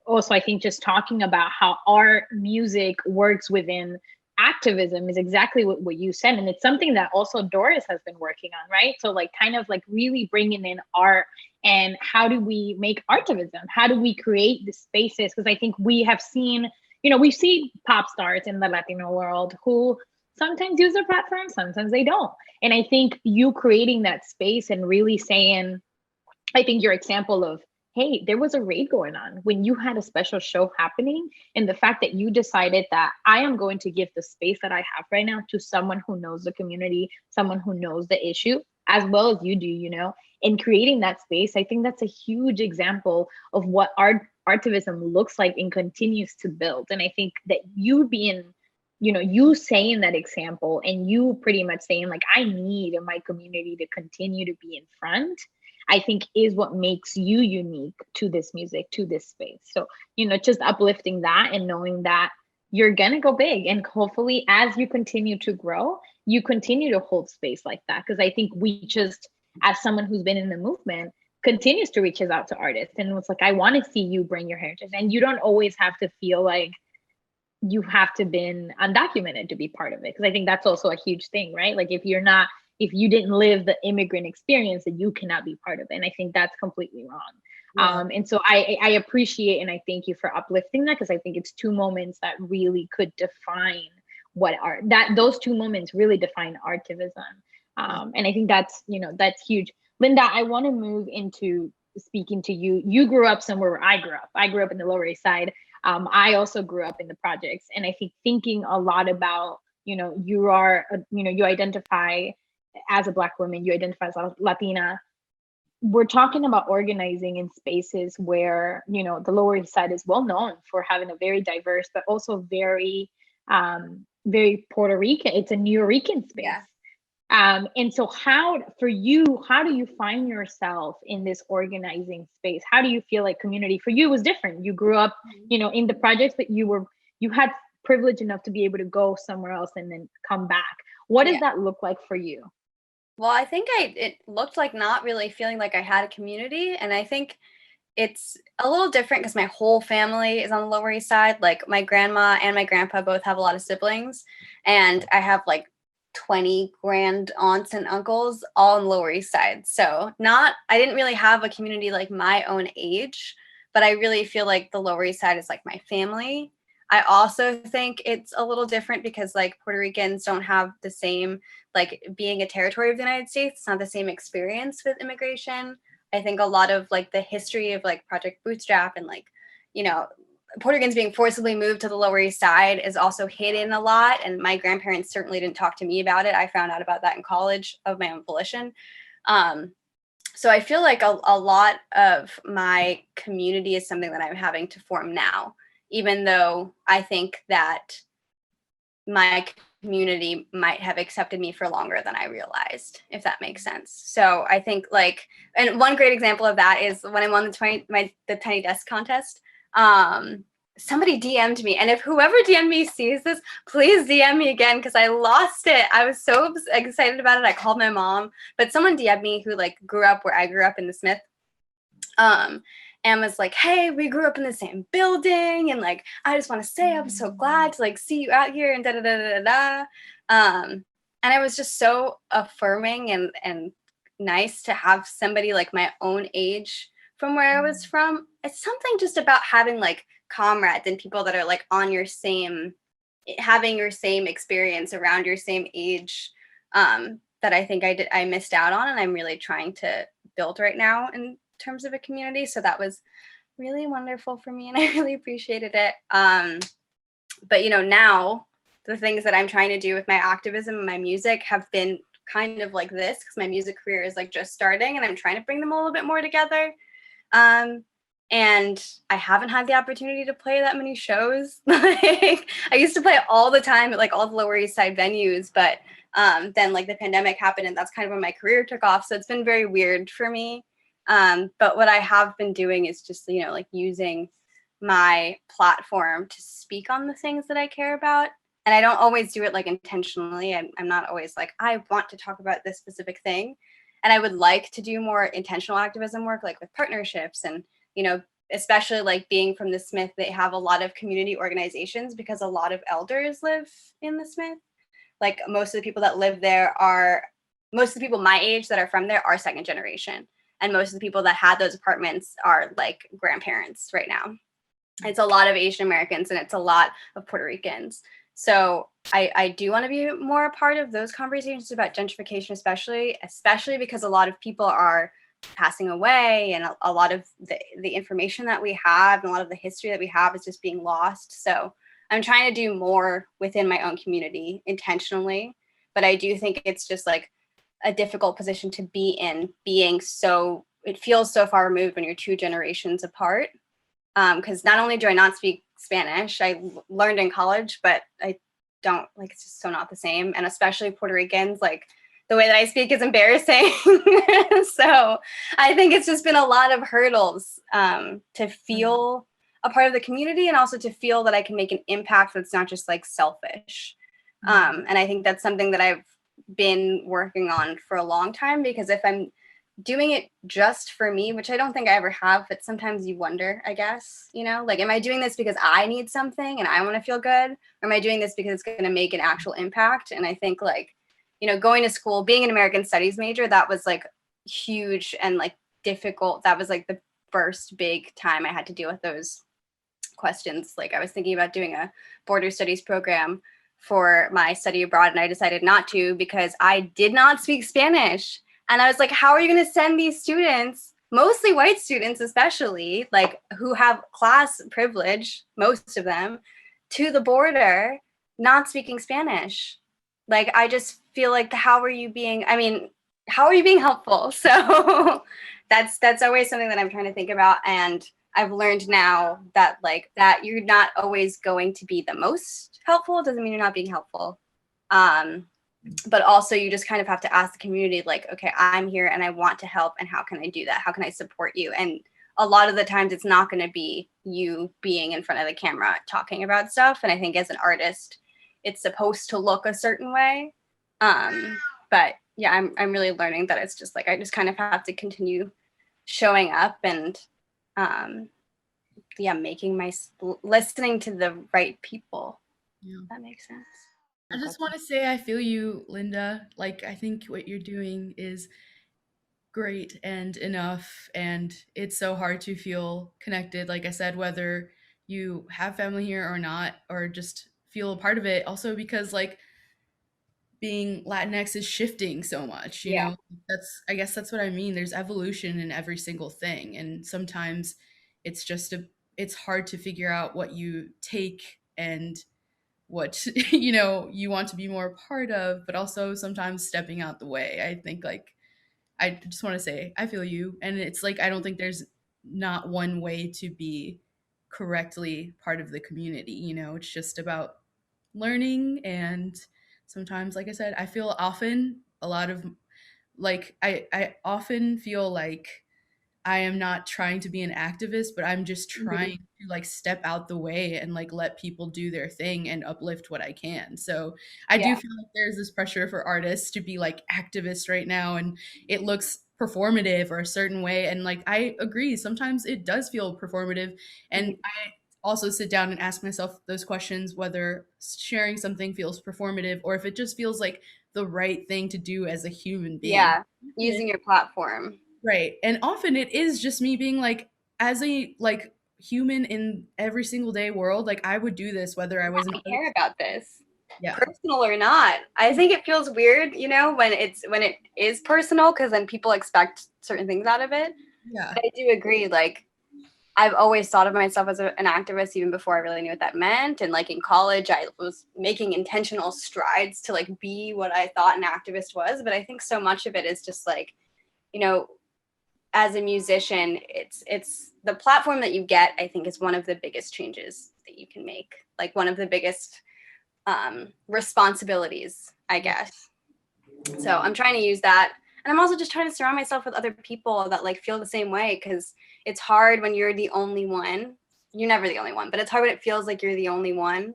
also I think just talking about how art, music works within activism is exactly what you said. And it's something that also Doris has been working on, right? So like kind of like really bringing in art and how do we make artivism? How do we create the spaces? Because I think we have seen, we see pop stars in the Latino world who sometimes use their platform, sometimes they don't. And I think you creating that space and really saying, I think your example of, hey, there was a raid going on when you had a special show happening, and the fact that you decided that I am going to give the space that I have right now to someone who knows the community, someone who knows the issue as well as you do, and creating that space. I think that's a huge example of what artivism looks like and continues to build. And I think that you being, you saying that example and you pretty much saying like, I need my community to continue to be in front, I think is what makes you unique to this music, to this space. So, just uplifting that and knowing that you're gonna go big, and hopefully as you continue to grow, you continue to hold space like that. Because I think we just, as someone who's been in the movement, continues to reach out to artists and it's like, I want to see you bring your heritage. And you don't always have to feel like you have to been undocumented to be part of it. Because I think that's also a huge thing, right? Like if you didn't live the immigrant experience, then you cannot be part of it. And I think that's completely wrong. Yeah. And so I appreciate and I thank you for uplifting that, because I think it's two moments that really could define what art, those two moments really define artivism. And I think that's huge. Linda, I want to move into speaking to you. You grew up somewhere where I grew up. I grew up in the Lower East Side. I also grew up in the projects. And I think thinking a lot about, you identify as a Black woman, you identify as a Latina. We're talking about organizing in spaces where, the Lower East Side is well known for having a very diverse, but also very, very Puerto Rican. It's a New Rican space. Yeah. And so how do you find yourself in this organizing space? How do you feel like community for you was different? You grew up, in the projects, but you had privilege enough to be able to go somewhere else and then come back. What does that look like for you? Well, I think it looked like not really feeling like I had a community. And I think it's a little different because my whole family is on the Lower East Side. Like my grandma and my grandpa both have a lot of siblings. And I have like 20 grand aunts and uncles all on the Lower East Side. So I didn't really have a community like my own age, but I really feel like the Lower East Side is like my family. I also think it's a little different because like Puerto Ricans don't have the same, like being a territory of the United States, it's not the same experience with immigration. I think a lot of like the history of like Project Bootstrap and like, Puerto Ricans being forcibly moved to the Lower East Side is also hidden a lot. And my grandparents certainly didn't talk to me about it. I found out about that in college of my own volition. So I feel like a lot of my community is something that I'm having to form now, even though I think that my community might have accepted me for longer than I realized, if that makes sense. So I think and one great example of that is when I won the Tiny Desk contest. somebody DM'd me, and if whoever DM'd me sees this, please DM me again because I lost it. I was so excited about it. I called my mom, but someone DM'd me who like grew up where I grew up in the Smith, and was like, hey, we grew up in the same building, and like I just want to say I'm so glad to like see you out here and da da da da da. And I was just so affirming and nice to have somebody like my own age from where I was from. It's something just about having like comrades and people that are like on your same, having your same experience around your same age, that I think I missed out on, and I'm really trying to build right now in terms of a community. So that was really wonderful for me, and I really appreciated it. But you know, now the things that I'm trying to do with my activism and my music have been kind of like this, because my music career is like just starting, and I'm trying to bring them a little bit more together. And I haven't had the opportunity to play that many shows. Like I used to play all the time at like all the Lower East Side venues, but then like the pandemic happened, and that's kind of when my career took off. So it's been very weird for me. But what I have been doing is just, you know, like using my platform to speak on the things that I care about. And I don't always do it like intentionally. I'm not always like, I want to talk about this specific thing. And I would like to do more intentional activism work, like with partnerships and, you know, especially like being from the Smith, they have a lot of community organizations because a lot of elders live in the Smith. Like most of the people that live there most of the people my age that are from there are second generation. And most of the people that had those apartments are like grandparents right now. It's a lot of Asian Americans and it's a lot of Puerto Ricans. So I do want to be more a part of those conversations about gentrification, especially because a lot of people are passing away, and a lot of the information that we have and a lot of the history that we have is just being lost. So I'm trying to do more within my own community intentionally, but I do think it's just like a difficult position to be in, it feels so far removed when you're 2 generations apart. Because not only do I not speak Spanish, I learned in college, but I don't, like, it's just so not the same. And especially Puerto Ricans, like the way that I speak is embarrassing. So I think it's just been a lot of hurdles to feel a part of the community, and also to feel that I can make an impact that's not just like selfish. And I think that's something that I've been working on for a long time, because if I'm doing it just for me, which I don't think I ever have, but sometimes you wonder, I guess, you know, like, am I doing this because I need something and I want to feel good? Or am I doing this because it's going to make an actual impact? And I think, like, you know, going to school, being an American Studies major, that was like huge and like difficult. That was like the first big time I had to deal with those questions. Like, I was thinking about doing a border studies program for my study abroad, and I decided not to because I did not speak Spanish. And I was like, how are you going to send these students, mostly white students, especially, like, who have class privilege, most of them, to the border, not speaking Spanish? Like, I just feel like, how are you being helpful? So that's always something that I'm trying to think about. And I've learned now that, like, that you're not always going to be the most helpful. Doesn't mean you're not being helpful. But also you just kind of have to ask the community, like, okay, I'm here and I want to help, and how can I do that? How can I support you? And a lot of the times it's not going to be you being in front of the camera talking about stuff. And I think as an artist, it's supposed to look a certain way. But yeah, I'm really learning that it's just like, I just kind of have to continue showing up and listening to the right people. Yeah. If that makes sense. I just want to say I feel you, Linda. Like, I think what you're doing is great and enough, and it's so hard to feel connected, like I said, whether you have family here or not, or just feel a part of it. Also because, like, being Latinx is shifting so much, you know. I guess that's what I mean. There's evolution in every single thing, and sometimes it's hard to figure out what you take and what you know you want to be more a part of, but also sometimes stepping out the way. I think, like, I just want to say I feel you, and it's like, I don't think there's not one way to be correctly part of the community, you know. It's just about learning. And sometimes, like I said, I feel often a lot of, like, I often feel like I am not trying to be an activist, but I'm just trying to like step out the way and like let people do their thing and uplift what I can. So I do feel like there's this pressure for artists to be like activists right now, and it looks performative or a certain way. And like I agree, sometimes it does feel performative. And I also sit down and ask myself those questions, whether sharing something feels performative or if it just feels like the right thing to do as a human being. Yeah, using your platform. Right. And often it is just me being like, as a like human in every single day world, like I would do this whether I wasn't. I care about this. Yeah. Personal or not. I think it feels weird, you know, when it is personal, because then people expect certain things out of it. Yeah. But I do agree, like I've always thought of myself as an activist even before I really knew what that meant. And like in college, I was making intentional strides to like be what I thought an activist was. But I think so much of it is just like, you know, as a musician, it's the platform that you get, I think, is one of the biggest changes that you can make. Like one of the biggest responsibilities, I guess. So I'm trying to use that. And I'm also just trying to surround myself with other people that like feel the same way, because it's hard when you're the only one. You're never the only one, but it's hard when it feels like you're the only one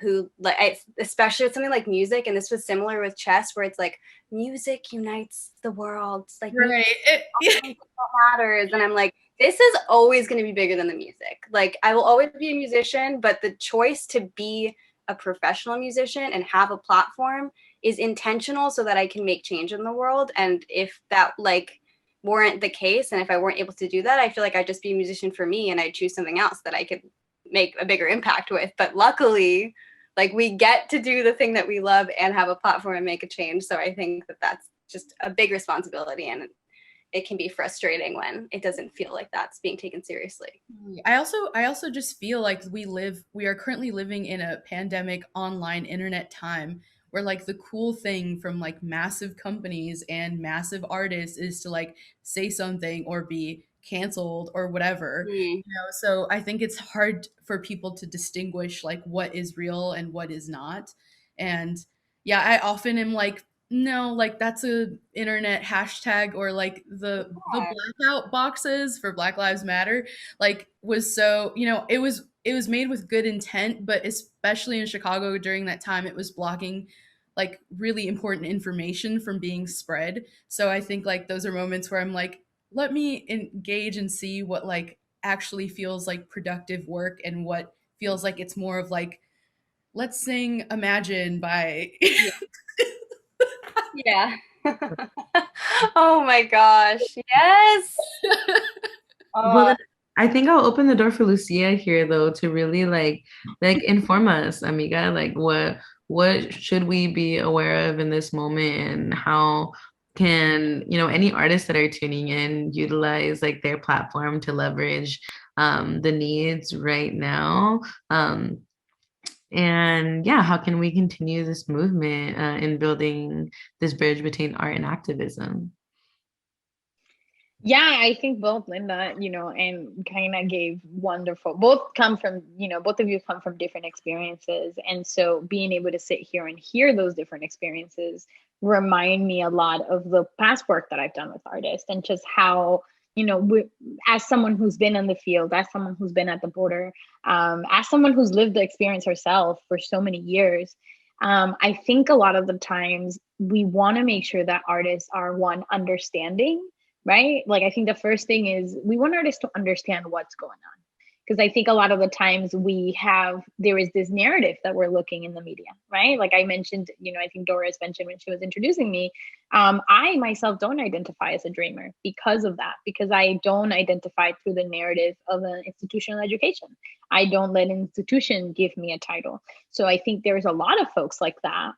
who, like, especially with something like music. And this was similar with chess, where it's like music unites the world. It's like right. It matters. And I'm like, this is always going to be bigger than the music. Like I will always be a musician, but the choice to be a professional musician and have a platform is intentional so that I can make change in the world. And if that like weren't the case, and if I weren't able to do that, I feel like I'd just be a musician for me and I'd choose something else that I could make a bigger impact with. But luckily, like we get to do the thing that we love and have a platform and make a change. So I think that that's just a big responsibility, and it can be frustrating when it doesn't feel like that's being taken seriously. I also just feel like we are currently living in a pandemic online internet time where like the cool thing from like massive companies and massive artists is to like say something or be canceled or whatever. You know, so I think it's hard for people to distinguish like what is real and what is not. And yeah, I often am like, no, like that's a internet hashtag, or like the blackout boxes for Black Lives Matter, like was so, you know, it was made with good intent, but especially in Chicago during that time, it was blocking like really important information from being spread. So I think like those are moments where I'm like, let me engage and see what like actually feels like productive work and what feels like it's more of like, let's sing Imagine by Yeah. Oh my gosh. Yes. Well, I think I'll open the door for Lucia here though to really like inform us, amiga, like what should we be aware of in this moment, and how can, you know, any artists that are tuning in utilize like their platform to leverage the needs right now, and yeah, how can we continue this movement in building this bridge between art and activism? Yeah, I think both Linda, you know, and KAINA gave wonderful, both come from, you know, both of you come from different experiences. And so being able to sit here and hear those different experiences remind me a lot of the past work that I've done with artists, and just how, you know, as someone who's been in the field, as someone who's been at the border, as someone who's lived the experience herself for so many years, I think a lot of the times we want to make sure that artists are, one, understanding, right? Like, I think the first thing is we want artists to understand what's going on. Because I think a lot of the times there is this narrative that we're looking in the media, right? Like I mentioned, you know, I think Doris mentioned when she was introducing me, I myself don't identify as a dreamer because of that, because I don't identify through the narrative of an institutional education. I don't let an institution give me a title. So I think there's a lot of folks like that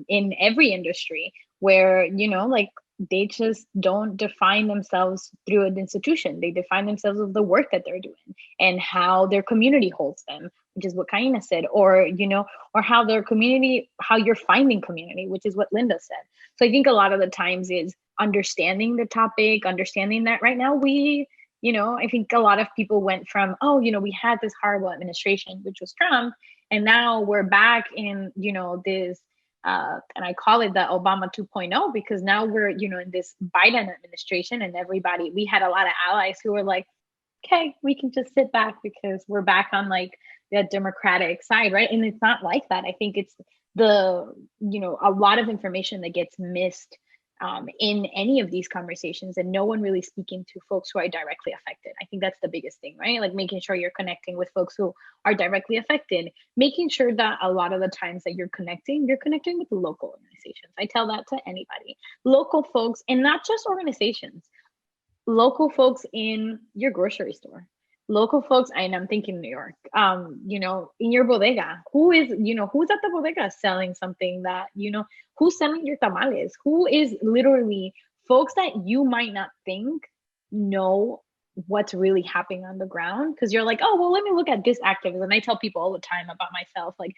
in every industry where, you know, like, they just don't define themselves through an institution. They define themselves with the work that they're doing and how their community holds them, which is what KAINA said, or, you know, or how their community, how you're finding community, which is what Linda said. So I think a lot of the times is understanding the topic, understanding that right now you know, I think a lot of people went from, oh, you know, we had this horrible administration, which was Trump, and now we're back in, you know, this and I call it the Obama 2.0, because now we're, in this Biden administration, and we had a lot of allies who were like, okay, we can just sit back because we're back on like the Democratic side, right? And it's not like that. I think it's a lot of information that gets missed in any of these conversations, and no one really speaking to folks who are directly affected. I think that's the biggest thing, right? Like making sure you're connecting with folks who are directly affected, making sure that a lot of the times that you're connecting with local organizations. I tell that to anybody, local folks, and not just organizations, local folks in your grocery store, local folks, and I'm thinking New York, in your bodega, who's at the bodega selling something that, who's selling your tamales, who is literally folks that you might not think know what's really happening on the ground. Because you're like, oh, well, let me look at this activism. And I tell people all the time about myself, like,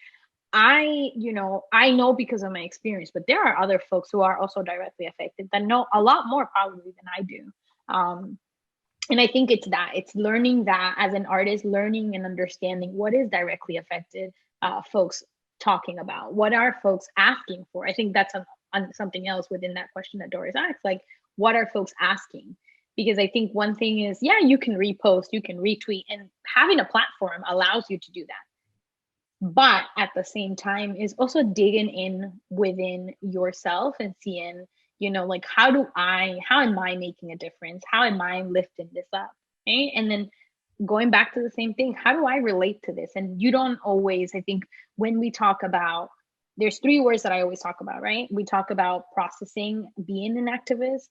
I know because of my experience, but there are other folks who are also directly affected that know a lot more probably than I do. And I think it's learning that as an artist, learning and understanding what is directly affected folks talking about, what are folks asking for. I think that's something else within that question that Doris asked, like, what are folks asking? Because I think one thing is, yeah, you can repost, you can retweet, and having a platform allows you to do that. But at the same time is also digging in within yourself and seeing, like, how am I making a difference? How am I lifting this up? Okay? And then going back to the same thing, how do I relate to this? And you don't always, I think when we talk about, there's 3 words that I always talk about, right? We talk about processing, being an activist,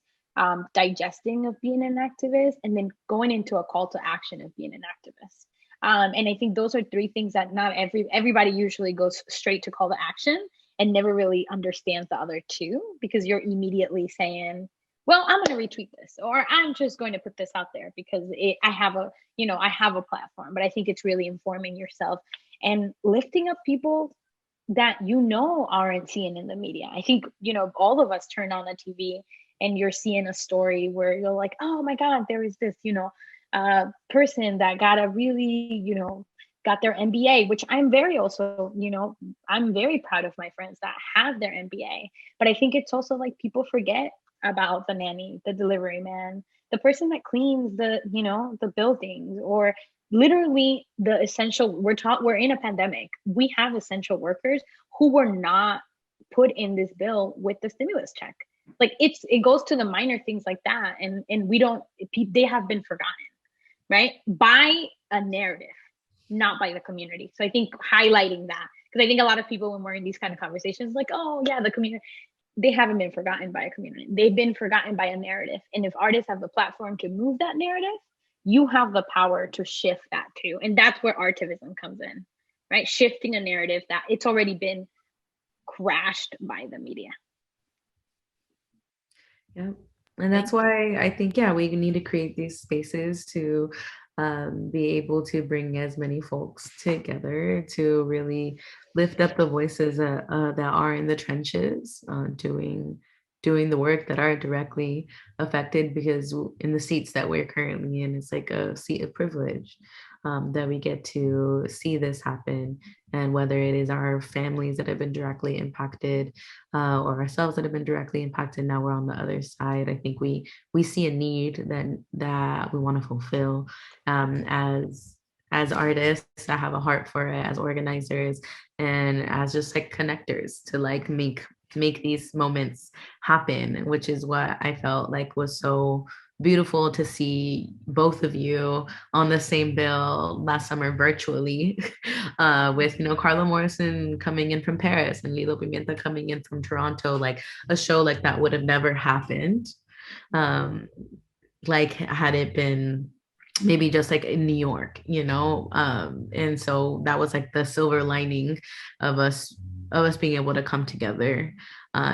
digesting of being an activist, and then going into a call to action of being an activist. And I think those are 3 things that not everybody usually goes straight to call to action and never really understands the other 2, because you're immediately saying, well, I'm going to retweet this, or I'm just going to put this out there because I have a platform. But I think it's really informing yourself and lifting up people that aren't seen in the media. I think, all of us turn on the TV and you're seeing a story where you're like, oh my God, there is this, person that got a really, got their MBA, which I'm very proud of my friends that have their MBA. But I think it's also like people forget about the nanny, the delivery man, the person that cleans the buildings, or literally the essential. We're in a pandemic. We have essential workers who were not put in this bill with the stimulus check. Like it goes to the minor things like that, and they have been forgotten, right? By a narrative, not by the community. So I think highlighting that, because I think a lot of people, when we're in these kind of conversations, like, oh yeah, the community, they haven't been forgotten by a community. They've been forgotten by a narrative. And if artists have the platform to move that narrative, you have the power to shift that too. And that's where artivism comes in, right? Shifting a narrative that it's already been crashed by the media. Yeah. And that's why I think, we need to create these spaces to be able to bring as many folks together to really lift up the voices that are in the trenches, doing the work, that are directly affected, because in the seats that we're currently in, it's like a seat of privilege, that we get to see this happen. And whether it is our families that have been directly impacted, or ourselves that have been directly impacted, now we're on the other side. I think we see a need that we want to fulfill, as artists that have a heart for it, as organizers, and as just like connectors to like make these moments happen, which is what I felt like was so beautiful to see both of you on the same bill last summer virtually, with Carla Morrison coming in from Paris and Lilo Pimienta coming in from Toronto. Like a show like that would have never happened, like had it been maybe just like in New York, and so that was like the silver lining of us being able to come together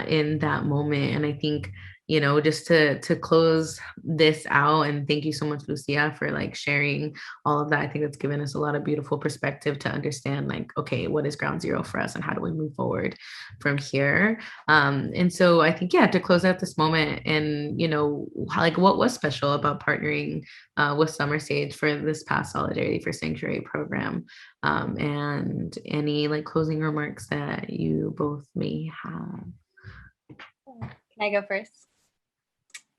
in that moment. And I think just to close this out, and thank you so much, Lucia, for like sharing all of that. I think that's given us a lot of beautiful perspective to understand like, okay, what is ground zero for us and how do we move forward from here? And so I think, yeah, to close out this moment, and like what was special about partnering with SummerStage for this past Solidarity for Sanctuary program, and any like closing remarks that you both may have. Can I go first?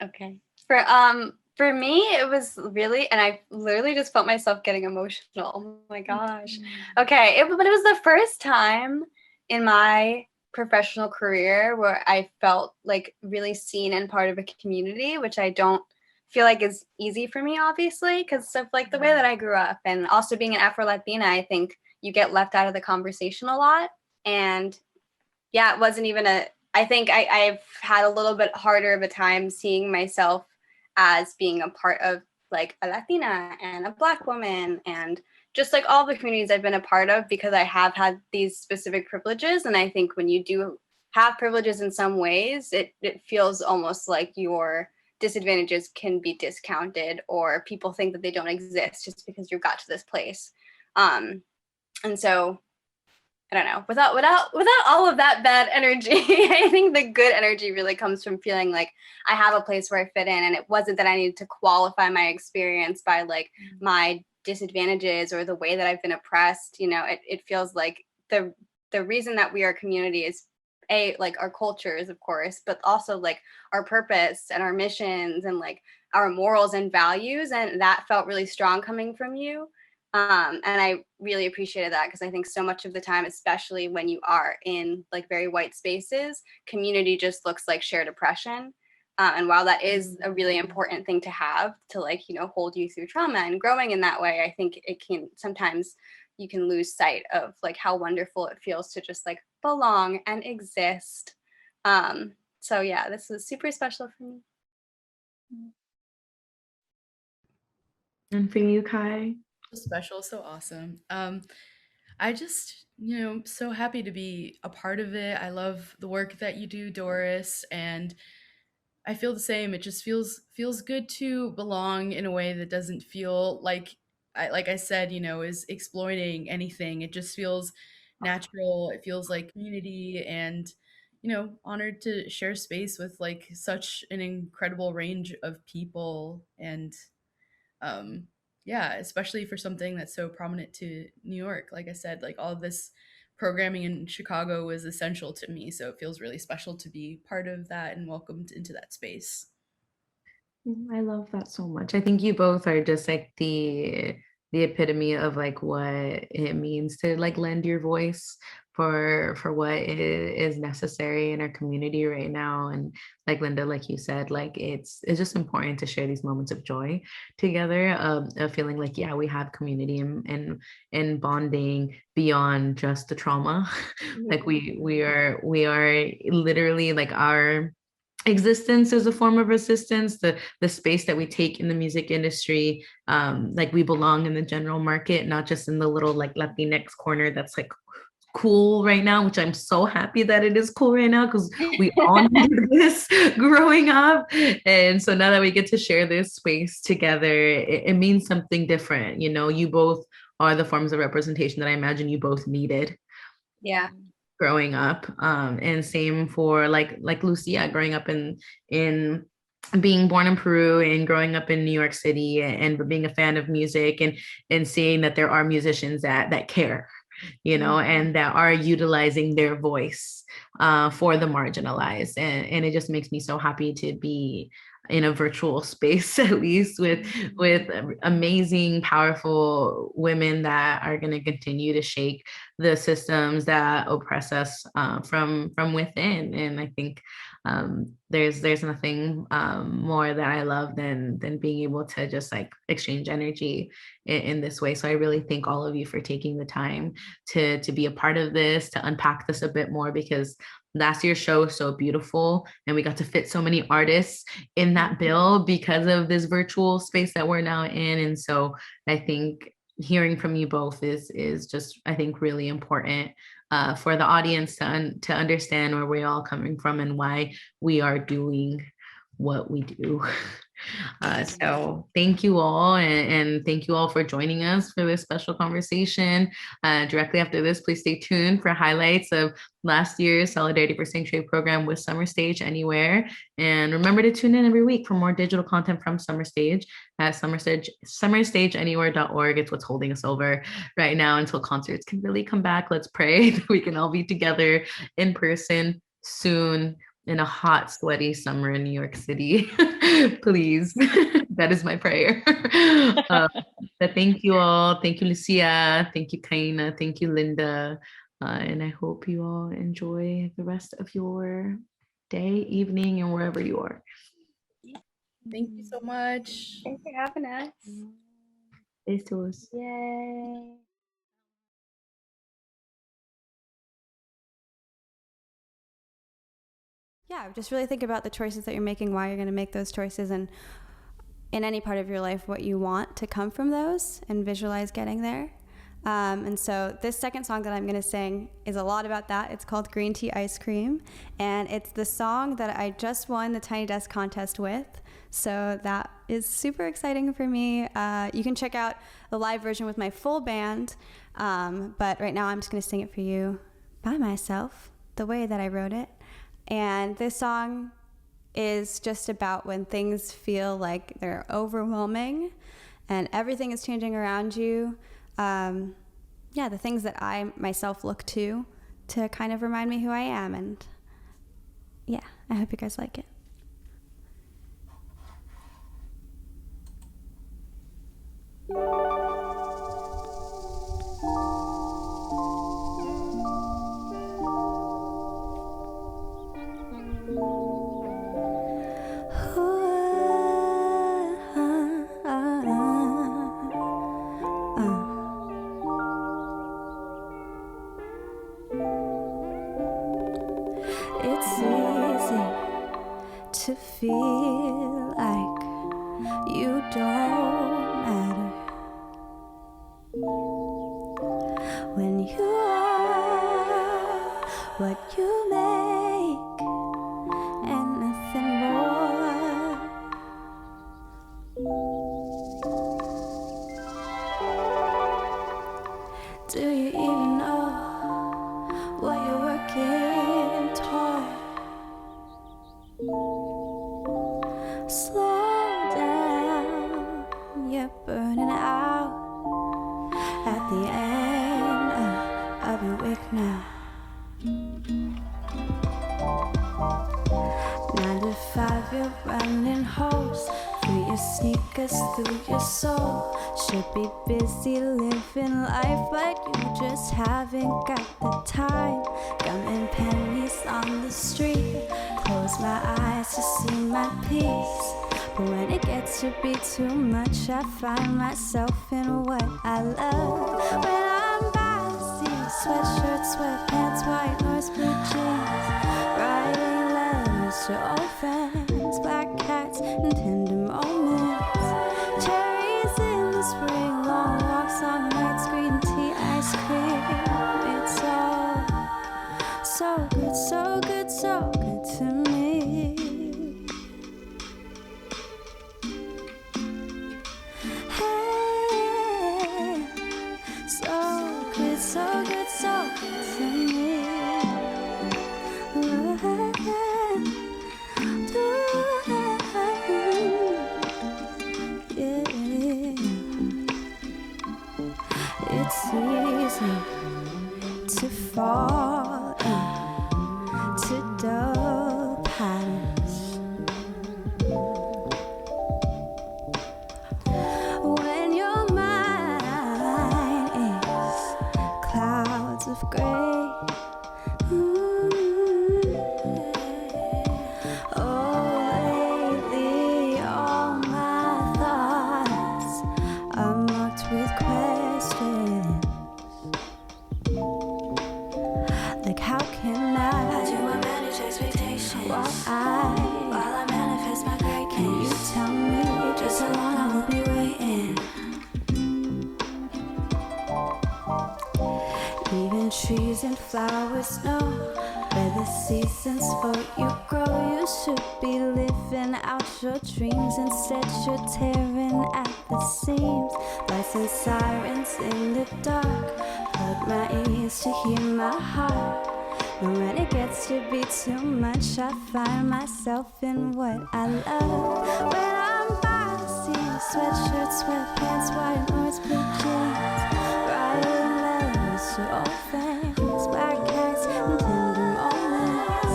Okay. For me, it was really, and I literally just felt myself getting emotional. Oh my gosh. Okay. But it was the first time in my professional career where I felt like really seen and part of a community, which I don't feel like is easy for me, obviously, because of like the way that I grew up, and also being an Afro-Latina, I think you get left out of the conversation a lot. And yeah, it wasn't even I think I've had a little bit harder of a time seeing myself as being a part of like a Latina and a Black woman and just like all the communities I've been a part of, because I have had these specific privileges. And I think when you do have privileges in some ways, it feels almost like your disadvantages can be discounted, or people think that they don't exist just because you got to this place. And so I don't know, without all of that bad energy, I think the good energy really comes from feeling like I have a place where I fit in. And it wasn't that I needed to qualify my experience by like my disadvantages or the way that I've been oppressed. It feels like the reason that we are a community is like our cultures, of course, but also like our purpose and our missions and like our morals and values. And that felt really strong coming from you. And I really appreciated that, because I think so much of the time, especially when you are in like very white spaces, community just looks like shared oppression. And while that is a really important thing to have to like, hold you through trauma and growing in that way, I think it can sometimes you can lose sight of like how wonderful it feels to just like belong and exist. So yeah, this was super special for me. And for you, Kai? So special, so awesome. I just, so happy to be a part of it. I love the work that you do, Doris, and I feel the same. It just feels good to belong in a way that doesn't feel like I said, is exploiting anything. It just feels natural. It feels like community, and honored to share space with like such an incredible range of people. And yeah, especially for something that's so prominent to New York. Like I said, like all of this programming in Chicago was essential to me. So it feels really special to be part of that and welcomed into that space. I love that so much. I think you both are just like the epitome of like what it means to like lend your voice for what is necessary in our community right now. And like Linda, like you said, like it's just important to share these moments of joy together, of feeling like, yeah, we have community and bonding beyond just the trauma. Like we are literally like our existence as a form of resistance, the space that we take in the music industry, like we belong in the general market, not just in the little like Latinx corner that's like cool right now, which I'm so happy that it is cool right now, because we all needed this growing up. And so now that we get to share this space together, it means something different. You both are the forms of representation that I imagine you both needed. Yeah. Growing up, and same for like Lucia growing up in being born in Peru and growing up in New York City, and being a fan of music, and seeing that there are musicians that care, and that are utilizing their voice for the marginalized, and it just makes me so happy to be in a virtual space, at least with amazing, powerful women that are going to continue to shake the systems that oppress us from within. And I think there's nothing more that I love than being able to just like exchange energy in this way. So I really thank all of you for taking the time to be a part of this, to unpack this a bit more, because last year's show was so beautiful and we got to fit so many artists in that bill because of this virtual space that we're now in. And so I think hearing from you both is just, I think, really important for the audience to understand where we're all coming from and why we are doing what we do. So thank you all, and thank you all for joining us for this special conversation. Directly after this, please stay tuned for highlights of last year's Solidarity for Sanctuary program with SummerStage Anywhere. And remember to tune in every week for more digital content from SummerStage at summerstageanywhere.org. It's what's holding us over right now until concerts can really come back. Let's pray that we can all be together in person soon in a hot, sweaty summer in New York City. Please. That is my prayer. But thank you all. Thank you, Lucia. Thank you, KAINA. Thank you, Linda. And I hope you all enjoy the rest of your day, evening, and wherever you are. Thank you so much. Thanks for having us. Besos. Yay. Yeah, just really think about the choices that you're making, why you're going to make those choices, and in any part of your life, what you want to come from those, and visualize getting there. And so this second song that I'm going to sing is a lot about that. It's called Green Tea Ice Cream, and it's the song that I just won the Tiny Desk contest with. So that is super exciting for me. You can check out the live version with my full band, but right now I'm just going to sing it for you by myself, the way that I wrote it. And this song is just about when things feel like they're overwhelming and everything is changing around you. The things that I myself look to kind of remind me who I am. And yeah, I hope you guys like it. It's easy to feel like you don't matter when you are what you make and nothing more. Do you even know what you're working toward? Slow down, you're burning out at the end of your week now. 9 to 5, you're running holes through your sneakers, through your soul. Should be busy living life, but you just haven't got the time. Gum and pennies on the street, close my eyes to see my peace. But when it gets to be too much, I find myself in what I love. When I'm by the sea, sweatshirt, sweatpants, white North blue jeans, writing letters to old friends, black cats and tender moments, cherries in the spring, long walks on nights, green tea, ice cream. It's all so good, so good, so good to me. Hey, so good, so good, so good to me. It's easy to fall into dull patterns when your mind is clouds of gray. Oh, lately all my thoughts are marked with questions. Like how can I do I manage expectations while I manifest my greatness? Can you tell me just how long I will be waiting? Even trees and flowers know where the seasons for you grow. You should be living out your dreams. Instead you're tearing at the seams. Lights and sirens in the dark, plug my ears to hear my heart. And when it gets to be too much, I find myself in what I love. When I'm boxing, sweatshirts, sweatpants, white North blue jeans, writing letters to old friends, black cats and tender moments,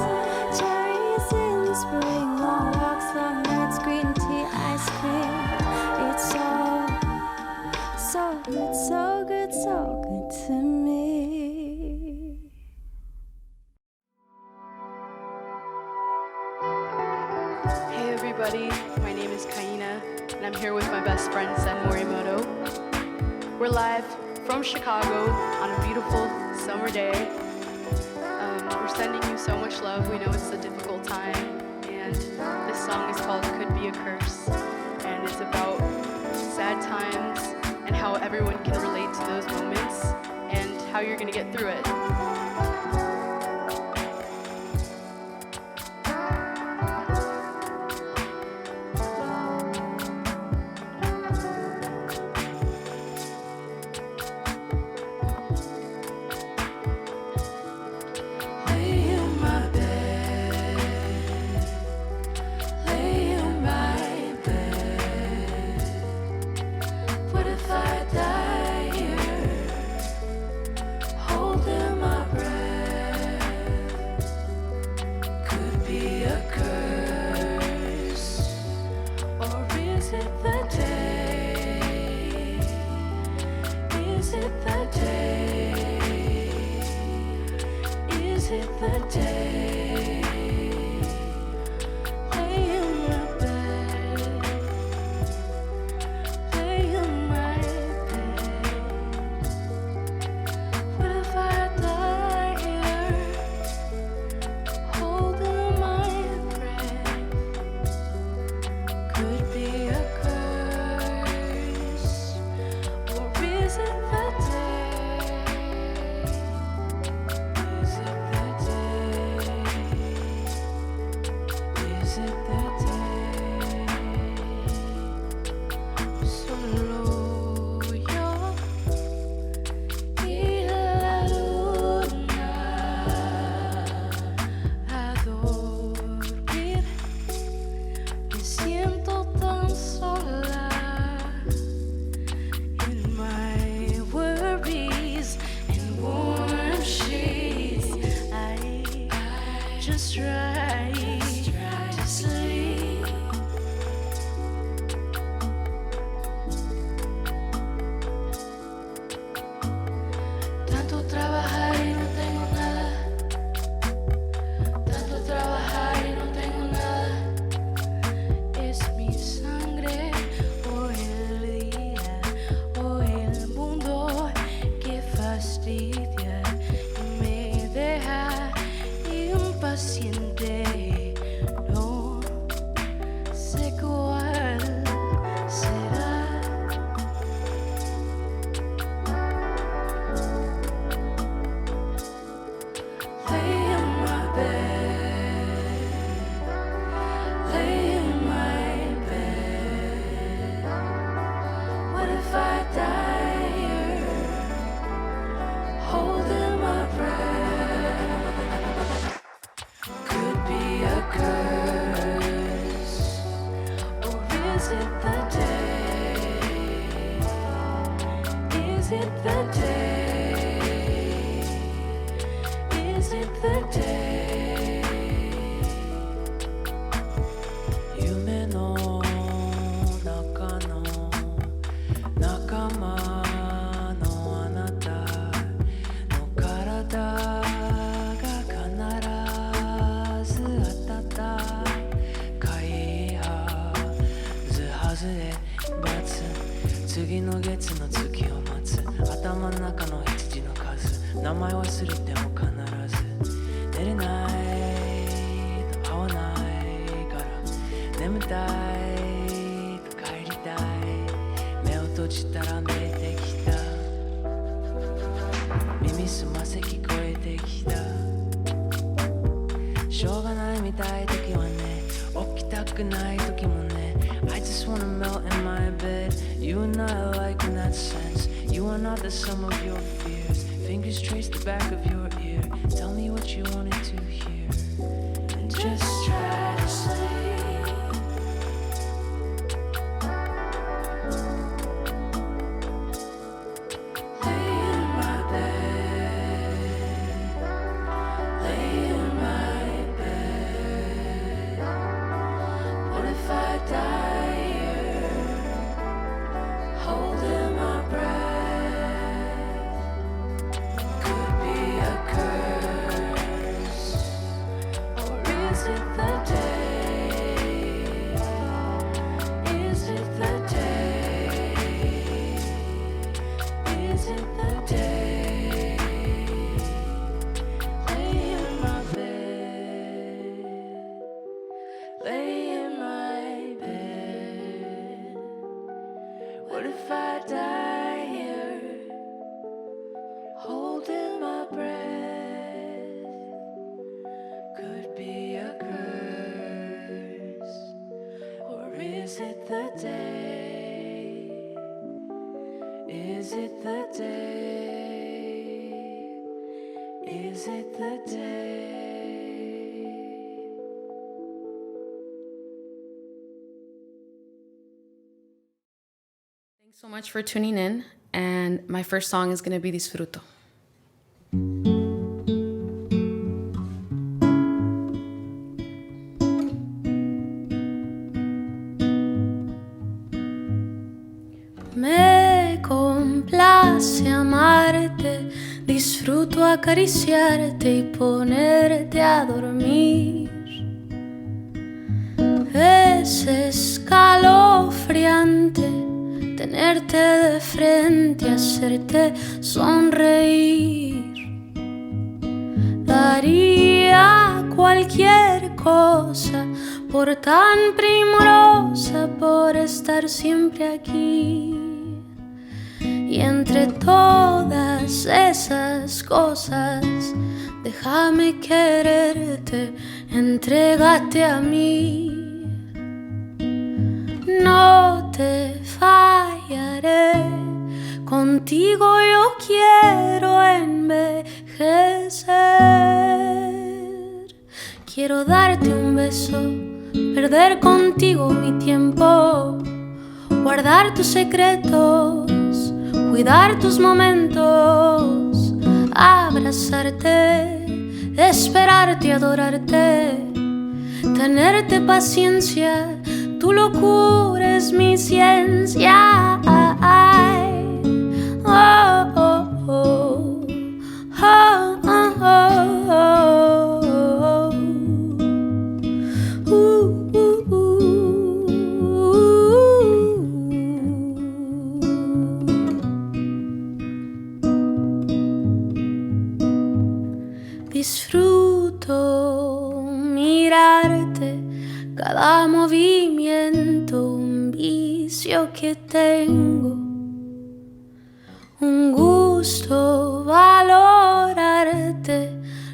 cherries in the spring, long walks, long nights, green tea, ice cream. It's all so good, so good, so good to me. Hey everybody, my name is KAINA, and I'm here with my best friend Sen Morimoto. We're live from Chicago on a beautiful summer day. We're sending you so much love. We know it's a difficult time, and this song is called Could Be a Curse, and it's about sad times and how everyone can relate to those moments and how you're gonna get through it. みたい時はね起きたくない時もね I just wanna melt in my bed You are not alike in that sense You are not the sum of your fears Fingers trace the back of your ear Tell me what you wanted to hear And just try to sleep Thanks so much for tuning in, and my first song is going to be Disfruto. Me complace amarte, disfruto acariciarte y ponerte a dormir. Es escalofriante tenerte de frente, hacerte sonreír. Daría cualquier cosa por tan primorosa, por estar siempre aquí. Y entre todas esas cosas, déjame quererte, entrégate a mí. No te fallaré, contigo yo quiero envejecer. Quiero darte un beso, perder contigo mi tiempo, guardar tus secretos, cuidar tus momentos, abrazarte, esperarte, adorarte, tenerte paciencia. Tu locura es mi ciencia. Oh, oh, oh, oh, oh, oh. Disfruto mirarte, cada movimiento, un vicio que tengo, un gusto valorarte,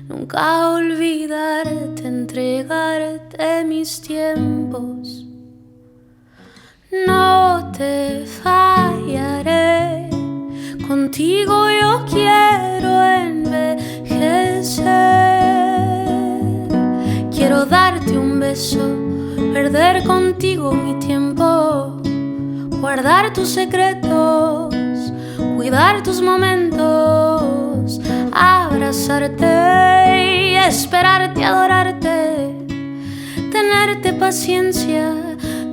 nunca olvidarte, entregarte mis tiempos. No te fallaré, contigo yo quiero envejecer. Quiero darte un beso, perder contigo mi tiempo, guardar tus secretos, cuidar tus momentos, abrazarte y esperarte, adorarte, tenerte paciencia.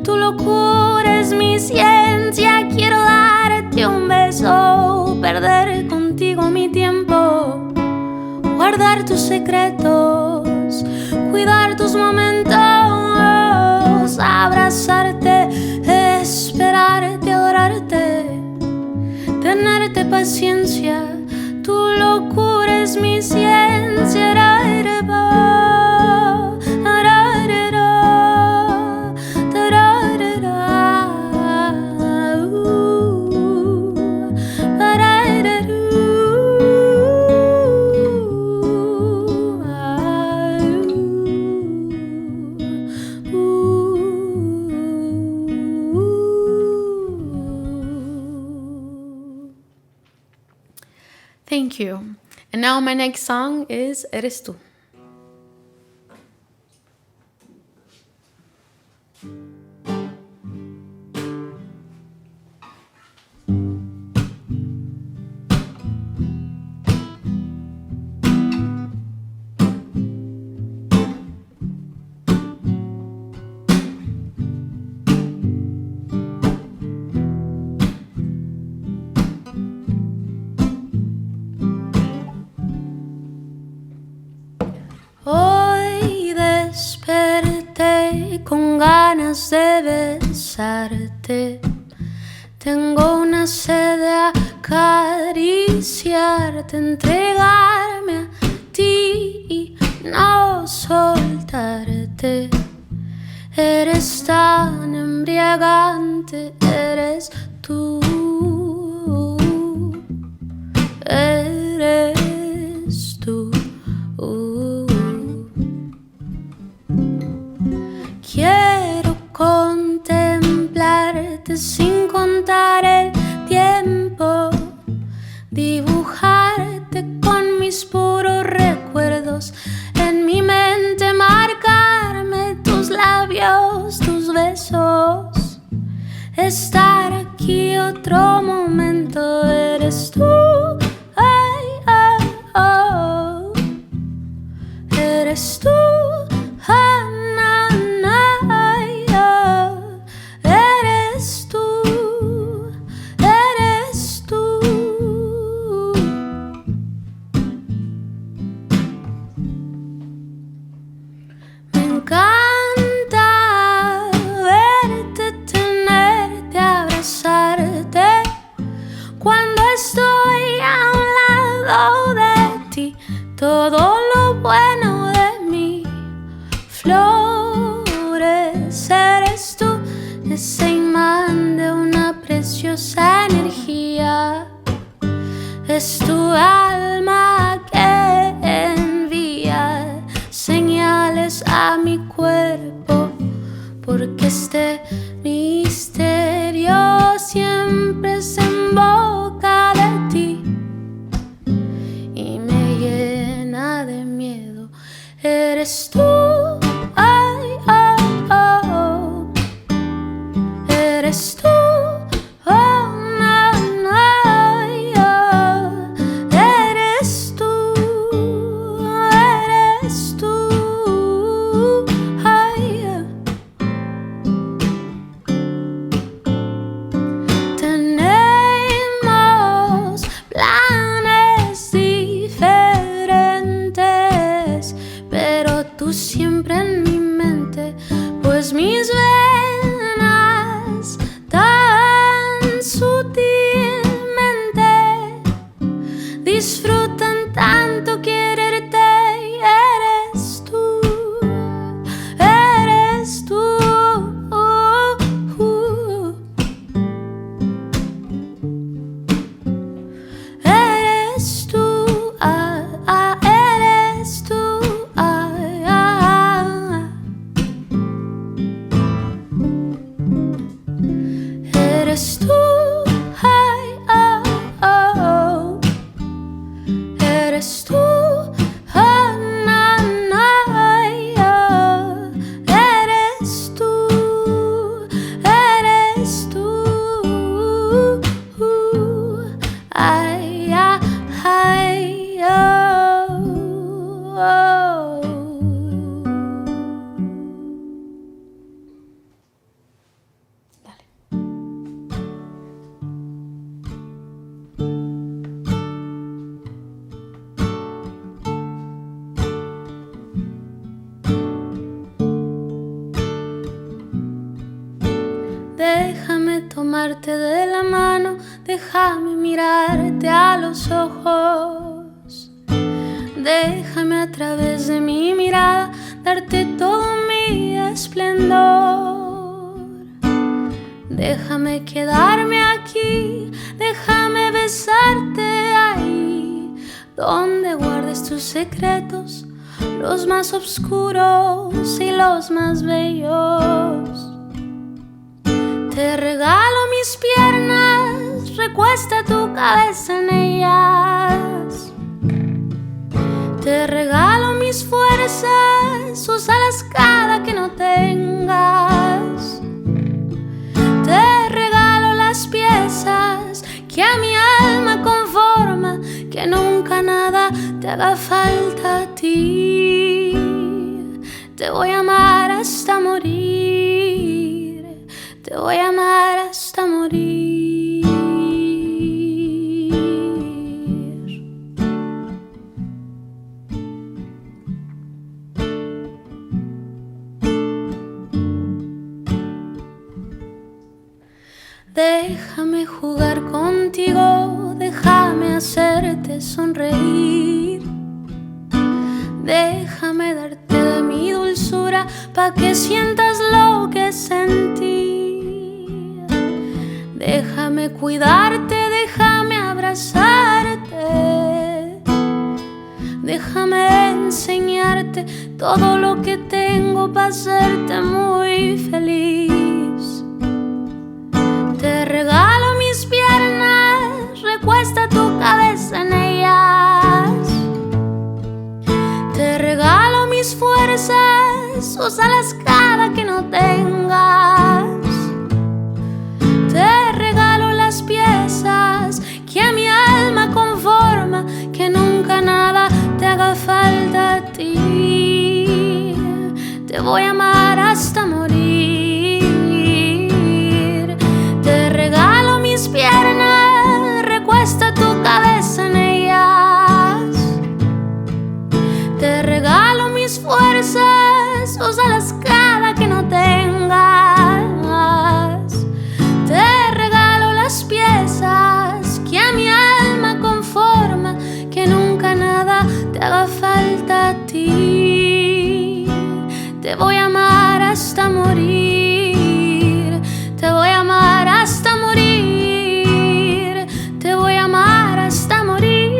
Tu locura es mi ciencia. Quiero darte un beso, perder contigo mi tiempo, guardar tus secretos, cuidar tus momentos, abrazarte, esperarte, adorarte, tenerte paciencia. Tu locura es mi ciencia. Thank you. And now my next song is Eres Tú. Hoy desperté con ganas de besarte. Tengo una sed de acariciarte, entregarme a ti y no soltarte. Eres tan embriagante, eres tú. Eres tú. Quiero contemplarte sin contar el tiempo, dibujarte con mis puros recuerdos, en mi mente marcarme tus labios, tus besos, estar aquí otro momento. Eres tú, ay, ay, oh. Eres tú, ah, na, na, ay, oh. Eres tú, eres tú. Me encanta verte, tenerte, abrazarte. Cuando estoy a un lado de ti, todo lo bueno de mí florece. Eres tú, ese imán de una preciosa energía. Es tu alma que envía señales a mi cuerpo, porque este misterio siempre se en boca de ti y me llena de miedo. Eres tú, ay, ay, oh. Eres tú, oh, na, na, ay, oh. Eres tú, ay, oh. Tenemos planes diferentes, pero tú siempre en mi mente, pues mis venas tan sutilmente disfrutan tanto quererte. Eres tú, eres tú. Eres tú, ah, ah, eres tú, ah, ah, ah. Eres tú, ay, ah, oh. Eres tú, ah, na, na, ay, oh. Eres tú, eres tú, ay, ah, ay, oh, oh. Déjame tomarte de la mano, déjame mirarte a los ojos. Déjame a través de mi mirada darte todo mi esplendor. Déjame quedarme aquí, déjame besarte ahí, donde guardes tus secretos, los más oscuros y los más bellos. Te regalo mis piernas, recuesta tu cabeza en ellas. Te regalo mis fuerzas, úsalas cada que no tengas. Te regalo las piezas que a mi alma conforma, que nunca nada te haga falta a ti. Te voy a amar hasta morir, te voy a amar hasta morir. Déjame jugar contigo, déjame hacerte sonreír. Déjame darte de mi dulzura pa' que sientas lo que sentí. Déjame cuidarte, déjame abrazarte. Déjame enseñarte todo lo que tengo pa' hacerte muy feliz. Te regalo mis piernas, recuesta tu cabeza en ellas. Te regalo mis fuerzas, úsalas cada que no tengas. Te regalo las piezas que a mi alma conforma, que nunca nada te haga falta a ti. Te voy a amar hasta morir. Te regalo mis piernas, recuesta tu cabeza en ellas. Te regalo mis fuerzas, úsalas cada que no tengas. Te regalo las piezas que a mi alma conforma, que nunca nada te haga falta a ti. Te voy a amar hasta morir, te voy a amar hasta morir, te voy a amar hasta morir.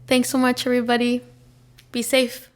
Thanks so much, everybody. Be safe.